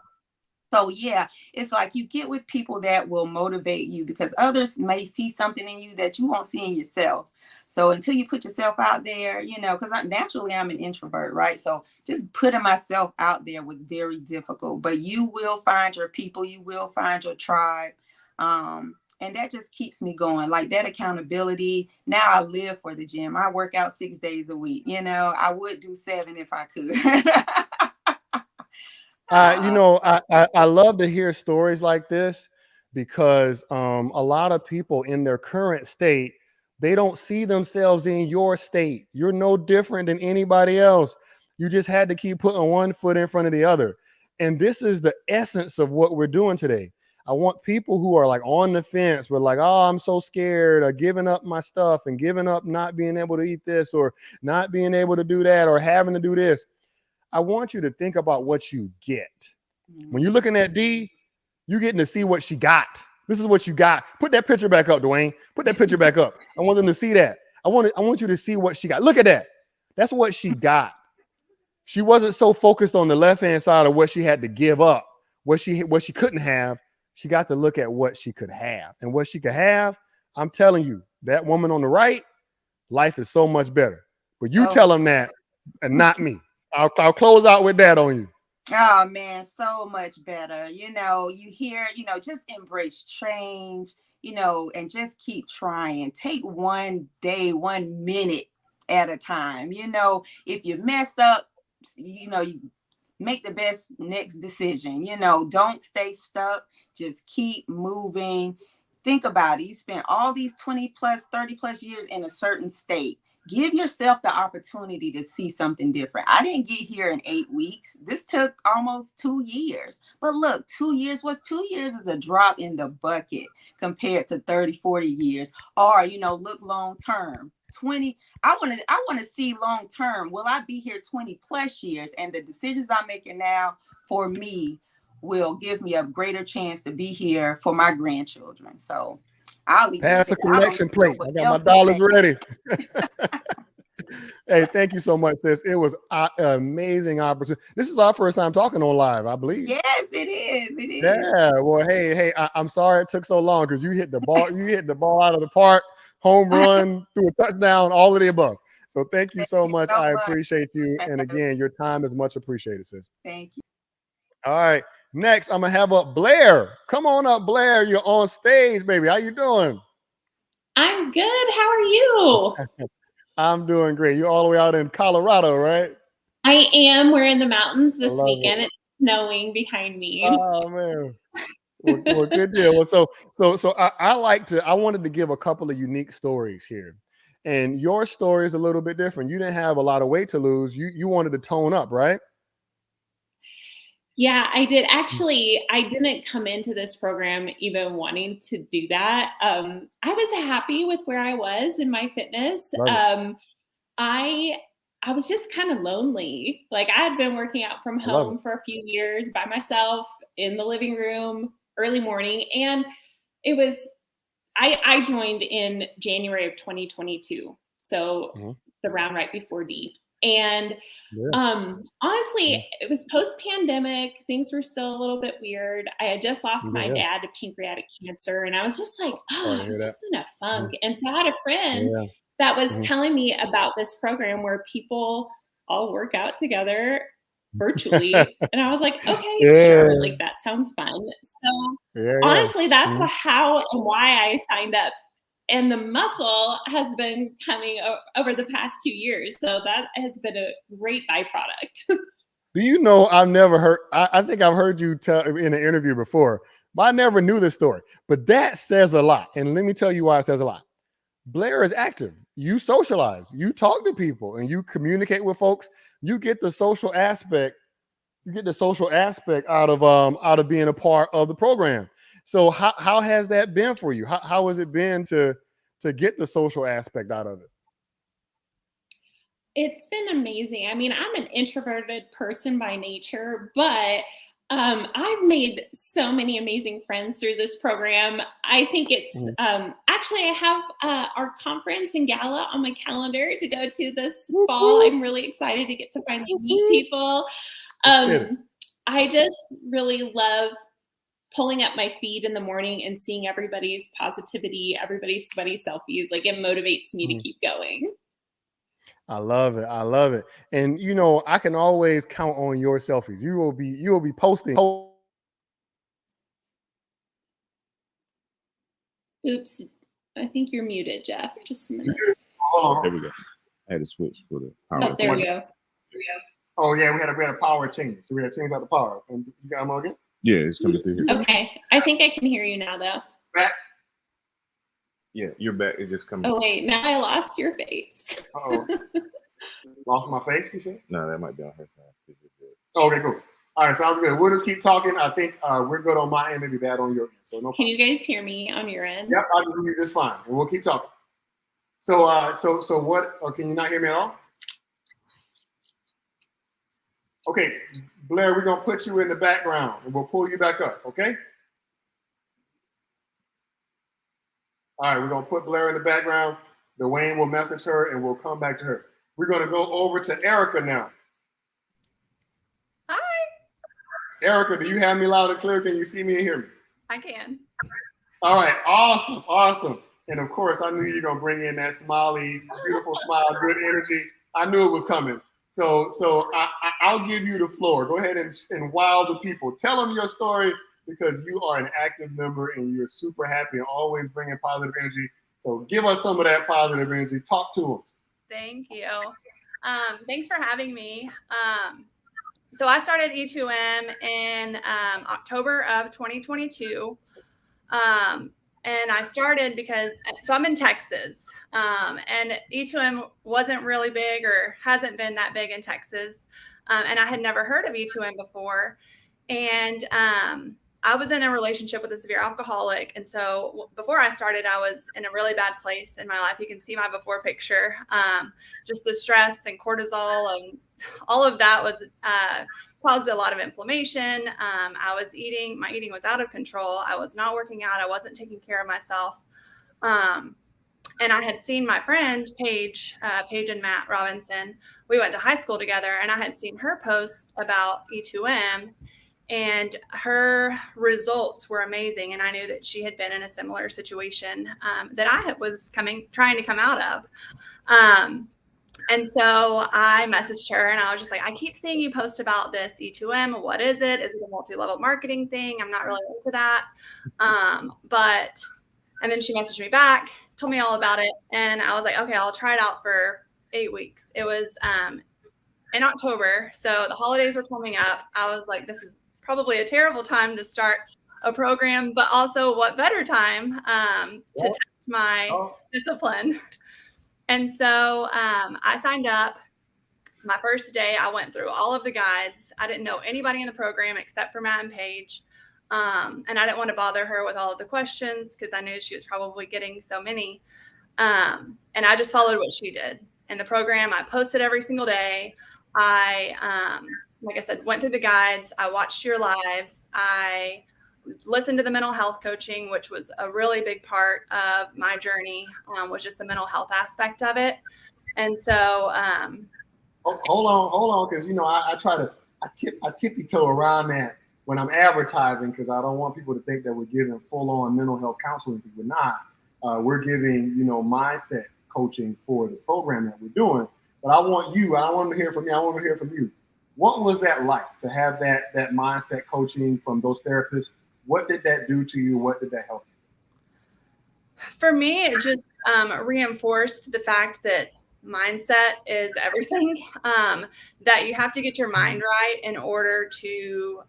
so, yeah, it's like you get with people that will motivate you because others may see something in you that you won't see in yourself. So until you put yourself out there, you know, because naturally I'm an introvert, right? So just putting myself out there was very difficult. But you will find your people. You will find your tribe. And that just keeps me going. Like that accountability. Now I live for the gym. I work out 6 days a week. You know, I would do 7 if I could. You know, I love to hear stories like this because a lot of people in their current state, they don't see themselves in your state. You're no different than anybody else. You just had to keep putting one foot in front of the other. And this is the essence of what we're doing today. I want people who are like on the fence, but like, oh, I'm so scared of giving up my stuff and giving up not being able to eat this or not being able to do that or having to do this. I want you to think about what you get. When you're looking at D, you're getting to see what she got. This is what you got. Put that picture back up, Dwayne. Put that picture back up. I want them to see that. I want you to see what she got. Look at that. That's what she got. She wasn't so focused on the left-hand side of what she had to give up, what she couldn't have. She got to look at what she could have. And what she could have, I'm telling you, that woman on the right, life is so much better. But you tell them that and not me. I'll close out with that on you. Oh man, so much better. You hear, just embrace change, and just keep trying. Take one day, 1 minute at a time. If you messed up, you make the best next decision. Don't stay stuck. Just keep moving. Think about it. You spent all these 20 plus, 30 plus years in a certain state. Give yourself the opportunity to see something different. I didn't get here in 8 weeks. This took almost 2 years. But look, 2 years is a drop in the bucket compared to 30, 40 years. Or, look long term. 20, I want to see long term. Will I be here 20 plus years? And the decisions I'm making now for me will give me a greater chance to be here for my grandchildren. So I'll leave pass a collection plate. I got my dollars ready. Hey, thank you so much, sis. It was an amazing opportunity. This is our first time talking on live, I believe. Yes, it is. It is. Yeah. Well, hey, I'm sorry it took so long because you hit the ball. You hit the ball out of the park, home run, threw a touchdown, all of the above. So thank you so much. I appreciate you. And again, your time is much appreciated, sis. Thank you. All right. Next, I'm gonna have up Blair. Come on up, Blair. You're on stage, baby. How you doing? I'm good. How are you? I'm doing great. You're all the way out in Colorado, right? I am. We're in the mountains this weekend. It's snowing behind me. Oh man. Well, good deal. Well, so I wanted to give a couple of unique stories here. And your story is a little bit different. You didn't have a lot of weight to lose. You wanted to tone up, right? Yeah, I did. Actually, I didn't come into this program even wanting to do that. I was happy with where I was in my fitness. I was just kind of lonely. Like I had been working out from home for a few years by myself in the living room, early morning. And it was, I joined in January of 2022. So the round right before D. And honestly, it was post-pandemic. Things were still a little bit weird. I had just lost my dad to pancreatic cancer. And I was just like, I was just in a funk. And so I had a friend that was telling me about this program where people all work out together virtually. And I was like, okay, sure. Like that sounds fun. So honestly, that's how and why I signed up. And the muscle has been coming over the past 2 years. So that has been a great byproduct. Do you know, I've never heard, I think I've heard you tell in an interview before, but I never knew this story. But that says a lot. And let me tell you why it says a lot. Blair is active. You socialize, you talk to people, and you communicate with folks. You get the social aspect. You get the social aspect out of being a part of the program. So how has that been for you? How has it been to get the social aspect out of it? It's been amazing. I mean, I'm an introverted person by nature, but I've made so many amazing friends through this program. I think it's actually I have our conference and gala on my calendar to go to this fall. I'm really excited to get to finally meet people. I just really love pulling up my feed in the morning and seeing everybody's positivity, everybody's sweaty selfies. Like it motivates me to keep going. I love it. I love it. And you know, I can always count on your selfies. You will be posting. Oops. I think you're muted, Jeff. Just a minute. There we go. I had to switch for the power. Oh, there we go. Oh yeah, we had a power change. So we had to change out the power. And you got them all again? Yeah, it's coming through here. Okay. I think I can hear you now though. Back. Yeah, you're back. It's just coming. Oh wait, now I lost your face. Lost my face, you said? No, that might be on her side. Okay, cool. All right, sounds good. We'll just keep talking. I think we're good on my end, maybe bad on your end. So no problem. Can you guys hear me on your end? Yep, I can hear you just fine. And we'll keep talking. So so what can you not hear me at all? Okay, Blair, we're gonna put you in the background and we'll pull you back up, okay? All right, we're going to put Blair in the background. Dwayne will message her, and we'll come back to her. We're going to go over to Erica now. Hi. Erica, do you have me loud and clear? Can you see me and hear me? I can. All right, awesome, awesome. And of course, I knew you were going to bring in that smiley, beautiful smile, good energy. I knew it was coming. So I'll give you the floor. Go ahead and wow the people. Tell them your story, because you are an active member and you're super happy and always bringing positive energy. So give us some of that positive energy. Talk to them. Thank you. Thanks for having me. So I started E2M in October of 2022. And I started because, so I'm in Texas, and E2M wasn't really big or hasn't been that big in Texas. And I had never heard of E2M before. And I was in a relationship with a severe alcoholic. And so before I started, I was in a really bad place in my life. You can see my before picture. Just the stress and cortisol and all of that was caused a lot of inflammation. My eating was out of control. I was not working out. I wasn't taking care of myself. And I had seen my friend, Paige and Matt Robinson. We went to high school together, and I had seen her post about E2M, and her results were amazing. And I knew that she had been in a similar situation that I was trying to come out of. And so I messaged her, and I was just like, I keep seeing you post about this E2M. What is it? Is it a multi-level marketing thing? I'm not really into that. And then she messaged me back, told me all about it. And I was like, okay, I'll try it out for 8 weeks. It was in October. So the holidays were coming up. I was like, this is probably a terrible time to start a program, but also what better time to test my discipline. And so I signed up. My first day, I went through all of the guides. I didn't know anybody in the program except for Matt and Paige. And I didn't want to bother her with all of the questions because I knew she was probably getting so many. And I just followed what she did. In the program, I posted every single day. I, like I said, went through the guides. I watched your lives. I listened to the mental health coaching, which was a really big part of my journey, was just the mental health aspect of it. And so hold on, because I tippy toe around that when I'm advertising, because I don't want people to think that we're giving full-on mental health counseling, because we're not. We're giving mindset coaching for the program that we're doing. But I want to hear from you. I want to hear from you. What was that like to have that mindset coaching from those therapists? What did that do to you? What did that help you? For me, it just reinforced the fact that mindset is everything, that you have to get your mind right in order to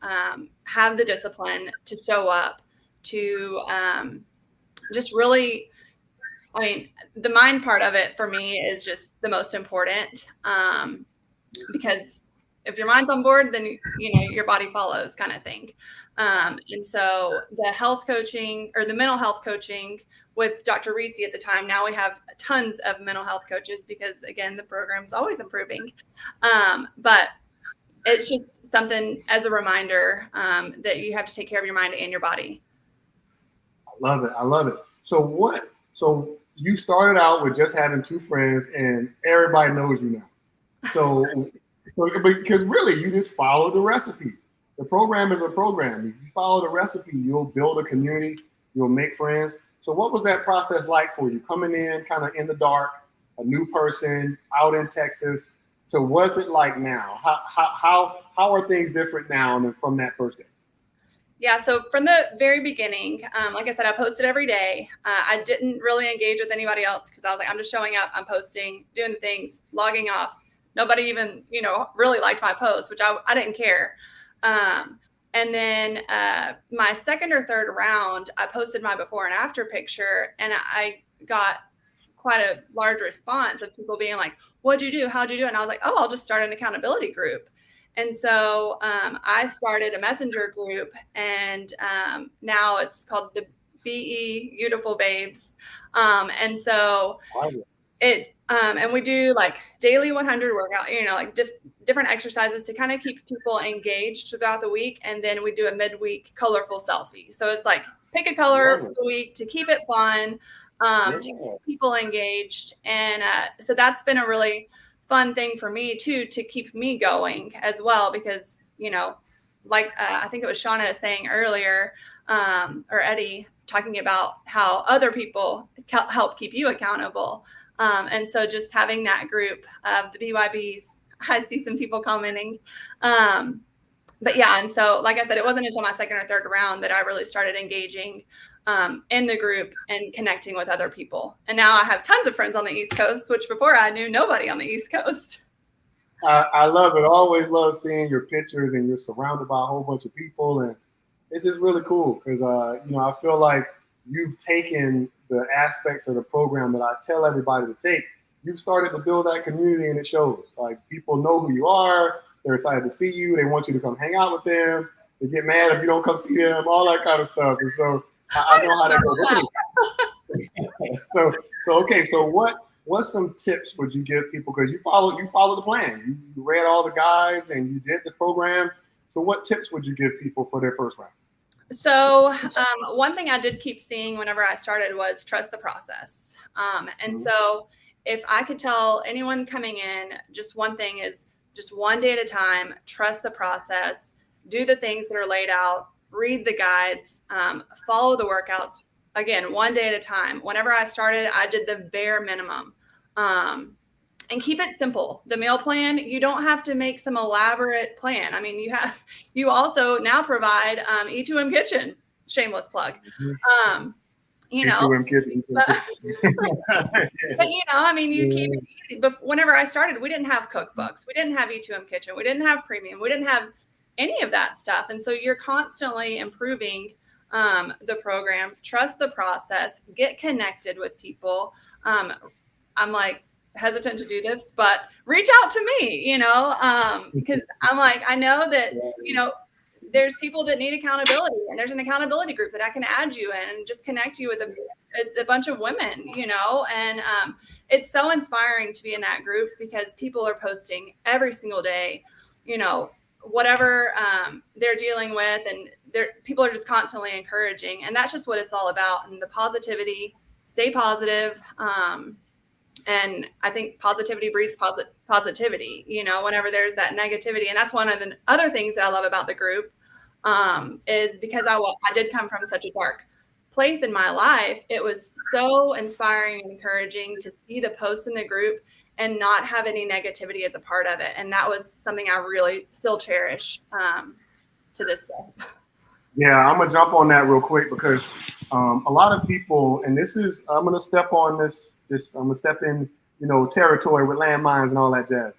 have the discipline to show up, to just really, the mind part of it for me is just the most important, because if your mind's on board, then, your body follows, kind of thing. And so the health coaching, or the mental health coaching with Dr. Reese at the time, now we have tons of mental health coaches because, again, the program's always improving. But it's just something as a reminder that you have to take care of your mind and your body. I love it. So you started out with just having 2 friends, and everybody knows you now. So because really, you just follow the recipe. The program is a program. If you follow the recipe, you'll build a community, you'll make friends. So what was that process like for you, coming in kind of in the dark, a new person out in Texas? So what's it like now? How are things different now than from that first day? Yeah, so from the very beginning, like I said, I posted every day. I didn't really engage with anybody else because I was like, I'm just showing up, I'm posting, doing the things, logging off. Nobody even, really liked my post, which I didn't care. And then my second or third round, I posted my before and after picture, and I got quite a large response of people being like, what'd you do? How'd you do it? And I was like, oh, I'll just start an accountability group. And so I started a messenger group, and now it's called the BE Beautiful Babes. And so and we do like daily 100 workout, like different exercises to kind of keep people engaged throughout the week. And then we do a midweek colorful selfie. So it's like pick a color for the week to keep it fun. Yeah. to keep people engaged. And so that's been a really fun thing for me too, to keep me going as well, because, you know, like I think it was Shauna saying earlier, or Eddie talking about how other people help keep you accountable. And so just having that group of the BYBs, I see some people commenting. But yeah, and so like I said, it wasn't until my second or third round that I really started engaging in the group and connecting with other people. And now I have tons of friends on the East Coast, which before I knew nobody on the East Coast. I love it. Always love seeing your pictures, and you're surrounded by a whole bunch of people, and it's just really cool because you know, I feel like you've taken the aspects of the program that I tell everybody to take. You've started to build that community, and it shows. Like, people know who you are. They're excited to see you. They want you to come hang out with them. They get mad if you don't come see them. All that kind of stuff. And so I know how that goes. So okay. So what's some tips would you give people? Because you follow the plan. You read all the guides and you did the program. So what tips would you give people for their first round? So one thing I did keep seeing whenever I started was trust the process. And so if I could tell anyone coming in, just one thing is just one day at a time, trust the process, do the things that are laid out, read the guides, follow the workouts. Again, one day at a time. Whenever I started, I did the bare minimum. And keep it simple. The meal plan, you don't have to make some elaborate plan. I mean, you also now provide E2M Kitchen, shameless plug. You know, E2M Kitchen. but you know, I mean, you keep it easy. But whenever I started, we didn't have cookbooks. We didn't have E2M Kitchen. We didn't have premium. We didn't have any of that stuff. And so you're constantly improving the program. Trust the process. Get connected with people. I'm like hesitant to do this, but reach out to me, you know, because I'm like, I know that, you know, there's people that need accountability, and there's an accountability group that I can add you in and just connect you with a bunch of women, you know, and it's so inspiring to be in that group because people are posting every single day, you know, whatever they're dealing with, and people are just constantly encouraging, and that's just what it's all about. And the positivity, stay positive. And I think positivity breeds positivity, you know, whenever there's that negativity. And that's one of the other things that I love about the group is because I did come from such a dark place in my life. It was so inspiring and encouraging to see the posts in the group and not have any negativity as a part of it. And that was something I really still cherish to this day. Yeah, I'm going to jump on that real quick because a lot of people, and this is, I'm going to step on this, I'm going to step in, you know, territory with landmines and all that jazz.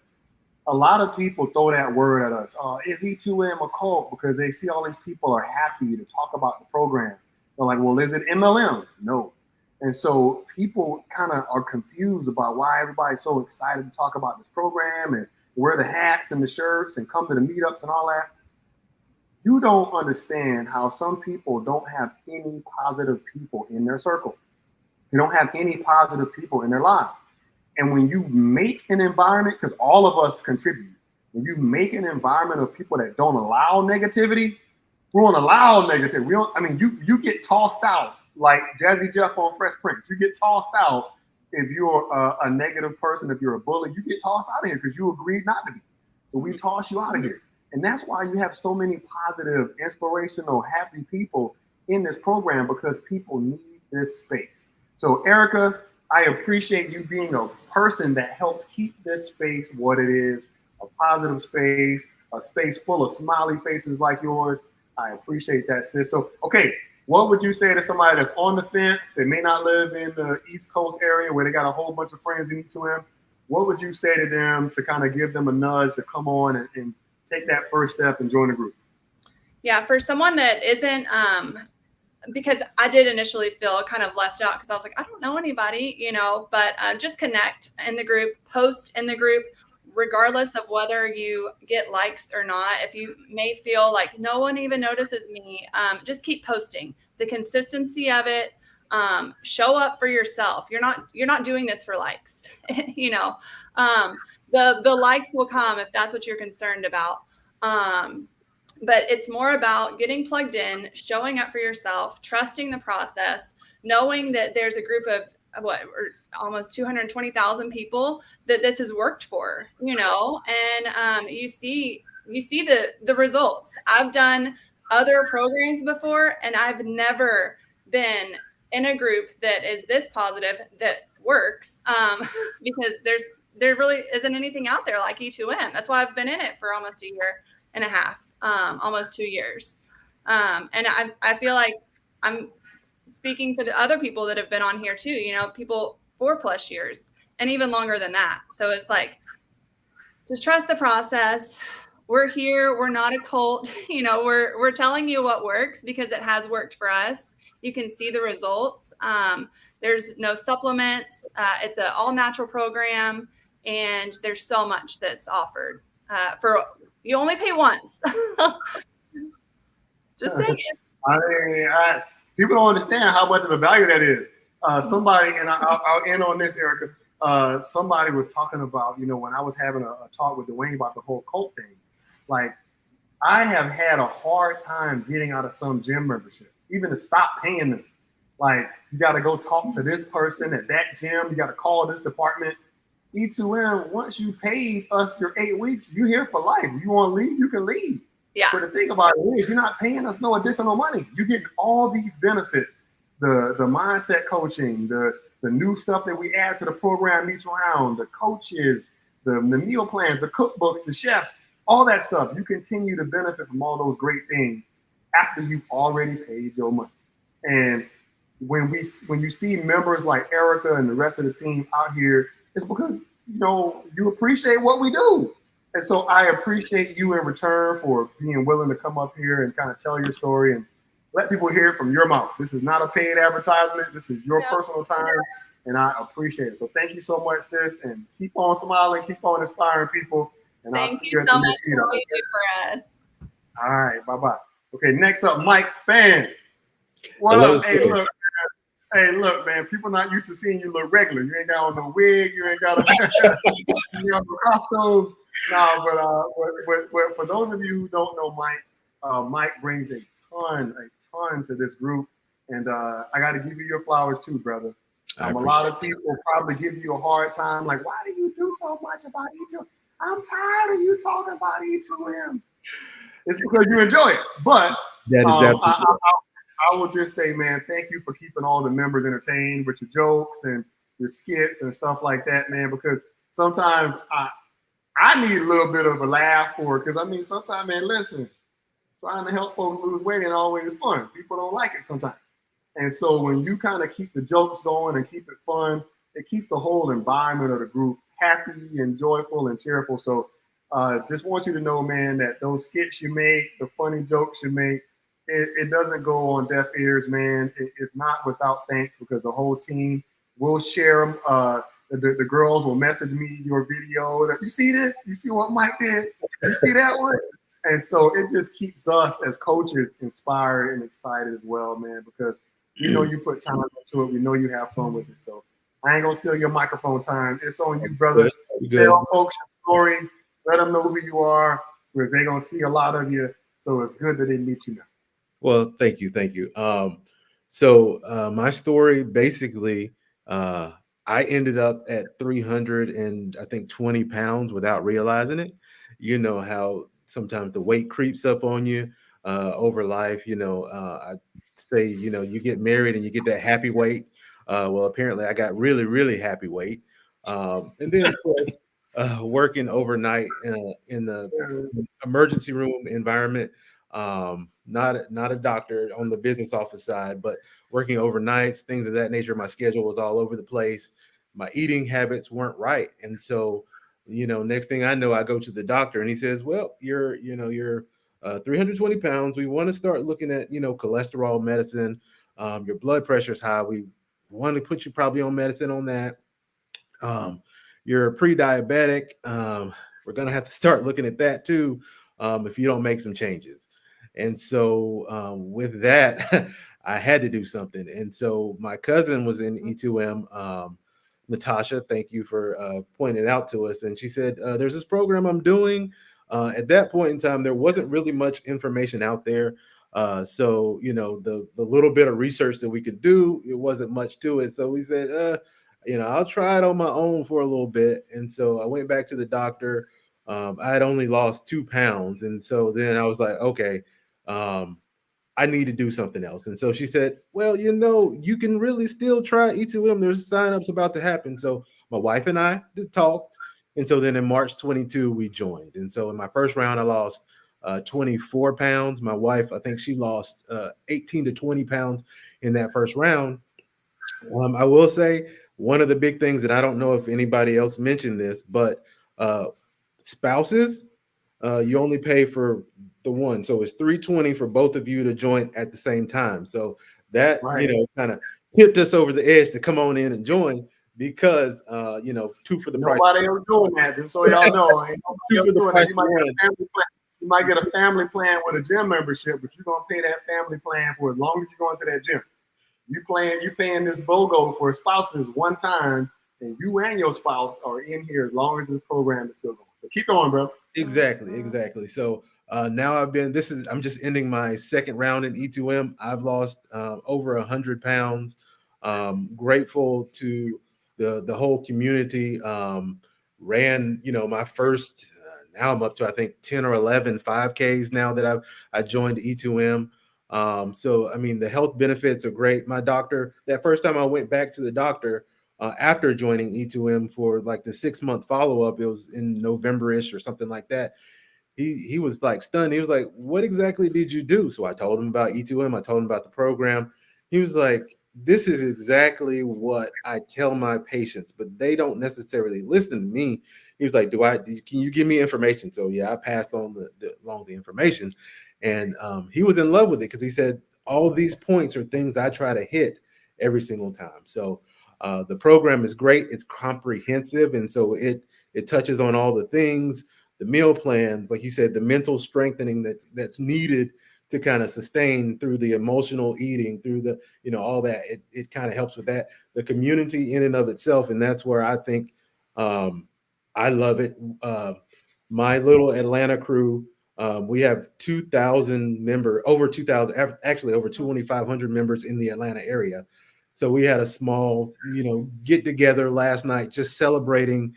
A lot of people throw that word at us. Is E2M a cult? Because they see all these people are happy to talk about the program. They're like, well, is it MLM? No. And so people kind of are confused about why everybody's so excited to talk about this program and wear the hats and the shirts and come to the meetups and all that. You don't understand how some people don't have any positive people in their circle. They don't have any positive people in their lives. And when you make an environment, because all of us contribute, when you make an environment of people that don't allow negativity, we don't allow negativity. We don't, I mean, you get tossed out like Jazzy Jeff on Fresh Prince. You get tossed out if you're a negative person, if you're a bully, you get tossed out of here because you agreed not to be. So we toss you out of here. And that's why you have so many positive, inspirational, happy people in this program, because people need this space. So Erica, I appreciate you being a person that helps keep this space what it is, a positive space, a space full of smiley faces like yours. I appreciate that, sis. So, okay, what would you say to somebody that's on the fence, that may not live in the East Coast area where they got a whole bunch of friends in E2M? What would you say to them to kind of give them a nudge to come on and take that first step and join the group? Yeah, for someone that isn't, because I did initially feel kind of left out because I was like, I don't know anybody, you know, but just connect in the group, post in the group, regardless of whether you get likes or not. If you may feel like no one even notices me, just keep posting. The consistency of it, show up for yourself. You're not doing this for likes, you know. The likes will come if that's what you're concerned about. But it's more about getting plugged in, showing up for yourself, trusting the process, knowing that there's a group of almost 220,000 people that this has worked for, and you see the results. I've done other programs before, and I've never been in a group that is this positive that works, because there really isn't anything out there like E2M. That's why I've been in it for almost a year and a half, almost 2 years. And I feel like I'm speaking for the other people that have been on here too, people 4+ years and even longer than that. So it's like, just trust the process. We're here. We're not a cult. We're telling you what works because it has worked for us. You can see the results. There's no supplements. It's an all natural program, and there's so much that's offered. You only pay once. Just saying. People don't understand how much of a value that is. Somebody, and I'll end on this, Erica. Somebody was talking about, when I was having a talk with Dwayne about the whole cult thing, like, I have had a hard time getting out of some gym membership, even to stop paying them. Like, you got to go talk to this person at that gym. You got to call this department. E2M, once you paid us your 8 weeks, you're here for life. If you want to leave, you can leave. Yeah. But the thing about it is, you're not paying us no additional money. You're getting all these benefits, the mindset coaching, the new stuff that we add to the program each round, the coaches, the meal plans, the cookbooks, the chefs, all that stuff. You continue to benefit from all those great things after you've already paid your money. And when you see members like Erica and the rest of the team out here, it's because you appreciate what we do. And so I appreciate you in return for being willing to come up here and kind of tell your story and let people hear it from your mouth. This is not a paid advertisement. This is your personal time, and I appreciate it. So thank you so much, sis, and keep on smiling, keep on inspiring people. And I'll see you at the next meetup. Thank you for us. All right, bye-bye. Okay, next up, Mike Span. What up? Hey, look, man, people not used to seeing you look regular. You ain't got on no wig. You ain't got no costume. No, but for those of you who don't know Mike, Mike brings a ton to this group. And I got to give you your flowers too, brother. A lot of people probably give you a hard time. Like, why do you do so much about E2M? I'm tired of you talking about E2M. It's because you enjoy it. But I will just say, man, thank you for keeping all the members entertained with your jokes and your skits and stuff like that, man, because sometimes I need a little bit of a laugh for it. Because, sometimes, man, listen, trying to help folks lose weight ain't always fun. People don't like it sometimes. And so when you kind of keep the jokes going and keep it fun, it keeps the whole environment of the group happy and joyful and cheerful. So just want you to know, man, that those skits you make, the funny jokes you make, it doesn't go on deaf ears, man. It's not without thanks, because the whole team will share them. The girls will message me your video. You see this? You see what Mike did? You see that one? And so it just keeps us as coaches inspired and excited as well, man, because we know you put time into it. We know you have fun with it. So I ain't going to steal your microphone time. It's on you, brother. Tell folks your story. Let them know who you are, because they're going to see a lot of you. So it's good that they meet you now. Well, thank you. So my story, basically, I ended up at 320 pounds without realizing it. You know how sometimes the weight creeps up on you over life. I say, you get married and you get that happy weight. Well, apparently I got really, really happy weight. And then, of course, working overnight in the emergency room environment. Not a doctor on the business office side, but working overnights, things of that nature. My schedule was all over the place. My eating habits weren't right. And so, next thing I know, I go to the doctor and he says, well, you're 320 pounds. We want to start looking at, cholesterol medicine. Your blood pressure is high. We want to put you probably on medicine on that. You're pre-diabetic. We're going to have to start looking at that too, if you don't make some changes. And so with that, I had to do something. And so my cousin was in E2M, Natasha, thank you for pointing it out to us. And she said, there's this program I'm doing. At that point in time, there wasn't really much information out there. So, you know, the little bit of research that we could do, it wasn't much to it. So we said, you know, I'll try it on my own for a little bit. And so I went back to the doctor. I had only lost 2 pounds. And so then I was like, okay, I need to do something else. And so she said, well, you know, you can really still try E2M. There's signups about to happen. So my wife and I just talked. And so then in March 22, we joined. And so in my first round, I lost 24 pounds. My wife, I think she lost 18 to 20 pounds in that first round. I will say one of the big things that I don't know if anybody else mentioned this, but spouses, you only pay for the one. So it's $320 for both of you to join at the same time. So that, Right. you know, kind of tipped us over the edge to come on in and join because, you know, 2 for the price. Nobody else doing that, just so y'all know. Ain't nobody 2 else for the doing price that. of one. You might get a family plan with a gym membership, but you're gonna pay that family plan for as long as you're going to that gym. You paying this BOGO for spouses one time, and you and your spouse are in here as long as this program is still going. But keep going, bro. Exactly. So now I'm just ending my second round in E2M. I've lost over 100 pounds. Grateful to the whole community. Ran, you know, my first, now I'm up to, I think 10 or 11 5Ks now that I joined E2M. So, I mean, the health benefits are great. My doctor, that first time I went back to the doctor, after joining E2M for like the 6-month follow-up, it was in November-ish or something like that. He was like stunned. He was like, what exactly did you do? So I told him about E2M. I told him about the program. He was like, this is exactly what I tell my patients, but they don't necessarily listen to me. He was like, can you give me information? So yeah, I passed on along the information. And he was in love with it because he said, all these points are things I try to hit every single time. So the program is great. It's comprehensive. And so it touches on all the things, the meal plans, like you said, the mental strengthening that's needed to kind of sustain through the emotional eating, through the, you know, all that. It kind of helps with that. The community in and of itself. And that's where I think I love it. My little Atlanta crew, we have 2,000 over 2,000, actually over 2,500 members in the Atlanta area. So we had a small, you know, get together last night, just celebrating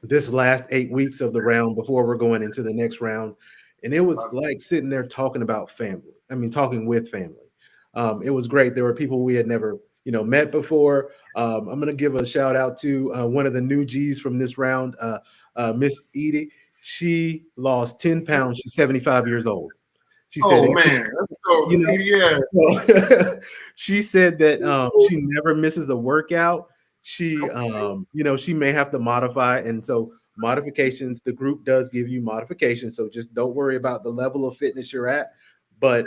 this last 8 weeks of the round before we're going into the next round. And it was like sitting there talking about family. I mean, talking with family. It was great. There were people we had never, you know, met before. I'm going to give a shout out to one of the new G's from this round, Miss Edie. She lost 10 pounds. She's 75 years old. She said, man, let's go, you know, yeah. well, she said that she never misses a workout. She, you know, she may have to modify. And so modifications, the group does give you modifications. So just don't worry about the level of fitness you're at. But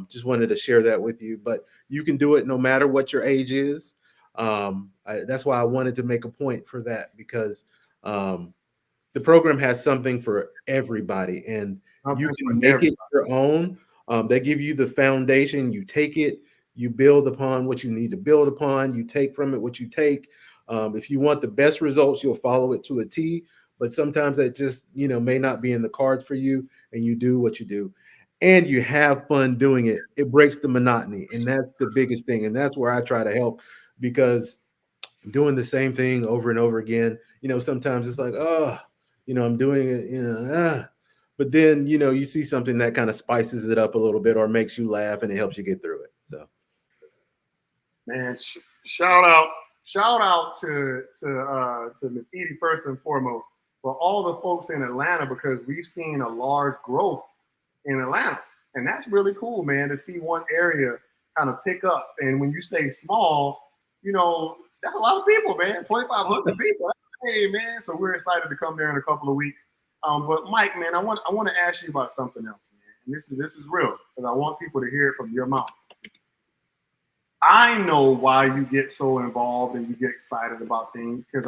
just wanted to share that with you. But you can do it no matter what your age is. That's why I wanted to make a point for that, because the program has something for everybody, and you can make it your own. They give you the foundation, you take it, you build upon what you need to build upon, you take from it what you take. If you want the best results, you'll follow it to a T, but sometimes that just, you know, may not be in the cards for you, and you do what you do. And you have fun doing it. It breaks the monotony, and that's the biggest thing. And that's where I try to help, because doing the same thing over and over again, you know, sometimes it's like, oh, you know, I'm doing it, you know, but then, you know, you see something that kind of spices it up a little bit or makes you laugh, and it helps you get through it. So, man, shout out to Miss Edie first and foremost, for all the folks in Atlanta, because we've seen a large growth in Atlanta, and that's really cool, man, to see one area kind of pick up. And when you say small, you know, that's a lot of people, man. 2,500 people. Hey, man. So we're excited to come there in a couple of weeks. But Mike, man, I want to ask you about something else, man. And this is real, because I want people to hear it from your mouth. I know why you get so involved and you get excited about things, because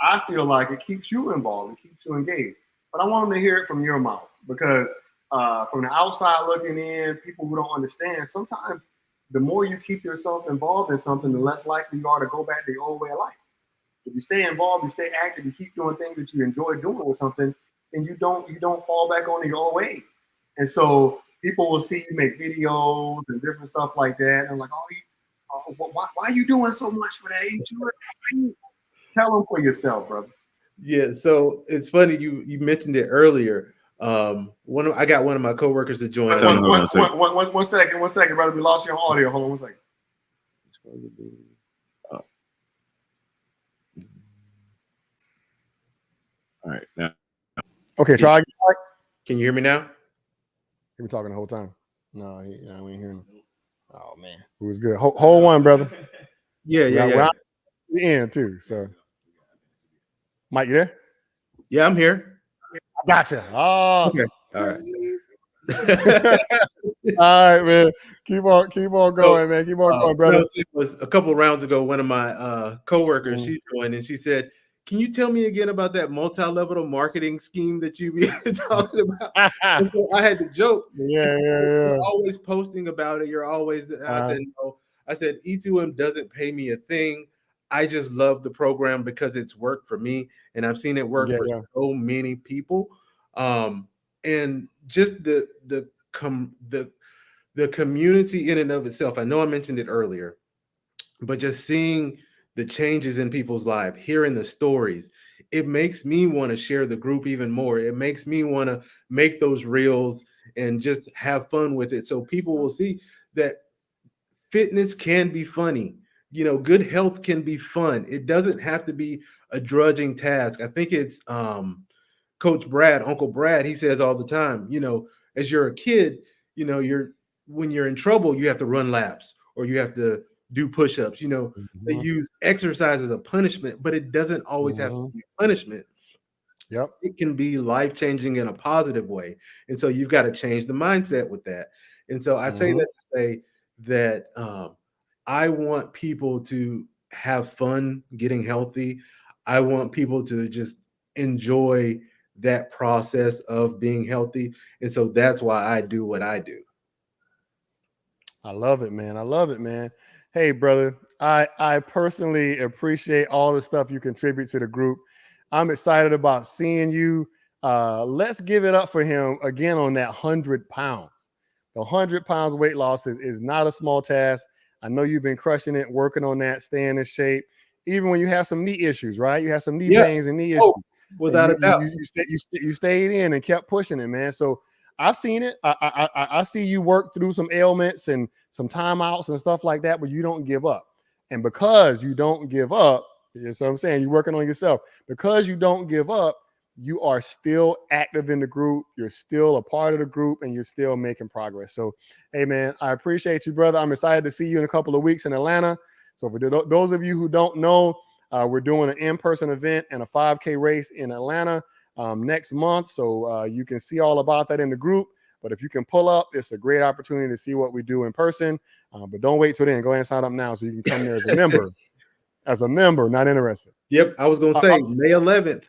I feel like it keeps you involved, it keeps you engaged. But I want them to hear it from your mouth, because from the outside looking in, people who don't understand, sometimes the more you keep yourself involved in something, the less likely you are to go back to your old way of life. If you stay involved, you stay active, you keep doing things that you enjoy doing with something, and you don't fall back onto your old ways. And so people will see you make videos and different stuff like that. And I'm like, why are you doing so much for that? Tell them for yourself, brother. Yeah, so it's funny you mentioned it earlier. I got one of my coworkers to join. One second, brother. We lost your audio. Hold on 1 second. All right, now. Okay, try again. Can you hear me now? He been talking the whole time. No, we ain't hearing him. Oh man, it was good. Hold one, brother. Yeah. We're at the end too. So, Mike, you there? Yeah, I'm here. I gotcha. Oh, okay. All right. All right, man. Keep on going, man. Keep on going, brother. It was a couple of rounds ago. One of my coworkers, she joined and she said, "Can you tell me again about that multi-level marketing scheme that you be talking about?" And so I had to joke. Yeah. You're always posting about it. You're always. I said no. I said E2M doesn't pay me a thing. I just love the program because it's worked for me, and I've seen it work for so many people. And just the community in and of itself. I know I mentioned it earlier, but just seeing the changes in people's lives, hearing the stories, it makes me want to share the group even more. It makes me want to make those reels and just have fun with it. So people will see that fitness can be funny. Good health can be fun. It doesn't have to be a drudging task. I think it's Coach Brad, Uncle Brad, he says all the time, as you're a kid, when you're in trouble, you have to run laps or you have to do push-ups. They use exercise as a punishment, but it doesn't always have to be punishment. Yep. It can be life-changing in a positive way. And so you've got to change the mindset with that. And so I say that to say that I want people to have fun getting healthy. I want people to just enjoy that process of being healthy. And so that's why I do what I do. I love it, man. I love it, man. Hey, brother, I personally appreciate all the stuff you contribute to the group. I'm excited about seeing you. Let's give it up for him again on that 100 pounds. The 100 pounds weight loss is not a small task. I know you've been crushing it, working on that, staying in shape. Even when you have some knee issues, right? You have some knee pains and knee issues. Without a doubt. You stayed in and kept pushing it, man. So I've seen it. I see you work through some ailments and some timeouts and stuff like that, but you don't give up. And because you don't give up, that's what I'm saying, you're working on yourself. Because you don't give up, you are still active in the group. You're still a part of the group and you're still making progress. So, hey, man, I appreciate you, brother. I'm excited to see you in a couple of weeks in Atlanta. So for those of you who don't know, we're doing an in-person event and a 5K race in Atlanta next month. So you can see all about that in the group. But if you can pull up, it's a great opportunity to see what we do in person. But don't wait till then. Go ahead and sign up now so you can come there as a member. As a member, not interested. Yep. I was going to say May 11th,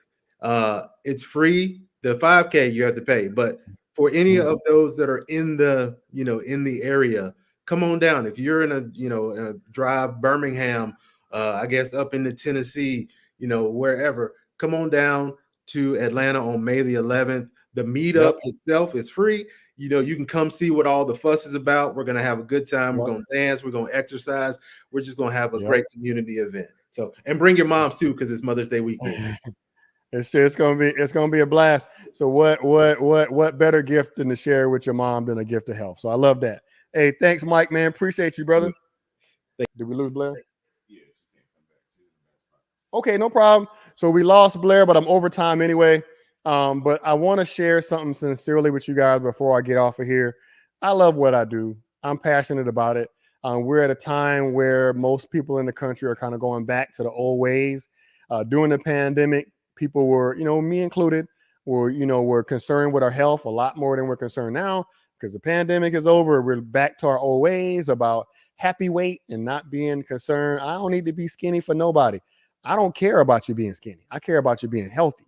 it's free. The 5K you have to pay. But for any of those that are in the, in the area, come on down. If you're in a drive, Birmingham, I guess up into Tennessee, wherever, come on down to Atlanta on May the 11th. The meetup itself is free. You can come see what all the fuss is about. We're going to have a good time. We're going to dance. We're going to exercise. We're just going to have a great community event. So, and bring your moms too, because it's Mother's Day weekend. It's gonna be a blast. So what better gift than to share with your mom than a gift of health? So I love that. Hey, thanks, Mike, man. Appreciate you, brother. Did we lose Blair? Okay, no problem. So we lost Blair, but I'm overtime anyway. But I want to share something sincerely with you guys before I get off of here. I love what I do. I'm passionate about it. We're at a time where most people in the country are kind of going back to the old ways. During the pandemic, people were, me included, were concerned with our health a lot more than we're concerned now because the pandemic is over. We're back to our old ways about happy weight and not being concerned. I don't need to be skinny for nobody. I don't care about you being skinny. I care about you being healthy.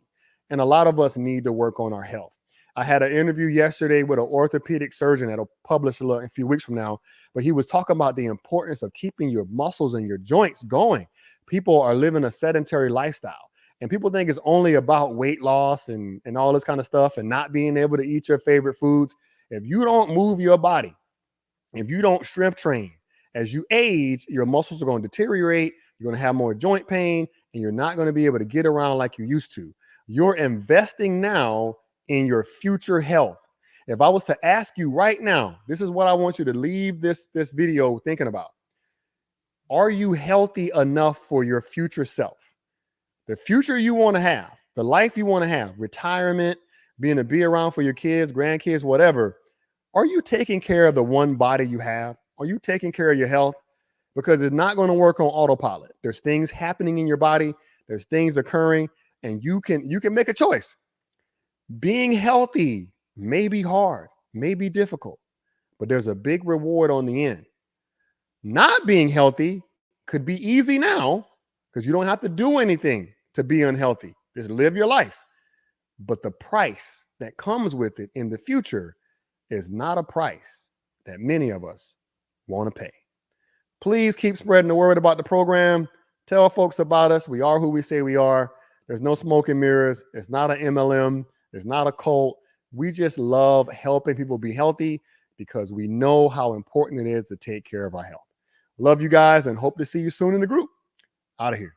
And a lot of us need to work on our health. I had an interview yesterday with an orthopedic surgeon that'll publish a few weeks from now, but he was talking about the importance of keeping your muscles and your joints going. People are living a sedentary lifestyle, and people think it's only about weight loss and all this kind of stuff and not being able to eat your favorite foods. If you don't move your body, if you don't strength train, as you age, your muscles are going to deteriorate. You're going to have more joint pain, and you're not going to be able to get around like you used to. You're investing now in your future health. If I was to ask you right now, this is what I want you to leave this video thinking about. Are you healthy enough for your future self? The future you want to have, the life you want to have, retirement, being to be around for your kids, grandkids, whatever. Are you taking care of the one body you have? Are you taking care of your health? Because it's not going to work on autopilot. There's things happening in your body. There's things occurring, and you can make a choice. Being healthy may be hard, may be difficult, but there's a big reward on the end. Not being healthy could be easy now because you don't have to do anything to be unhealthy. Just live your life. But the price that comes with it in the future is not a price that many of us want to pay. Please keep spreading the word about the program. Tell folks about us. We are who we say we are. There's no smoke and mirrors. It's not an MLM. It's not a cult. We just love helping people be healthy because we know how important it is to take care of our health. Love you guys and hope to see you soon in the group. Out of here.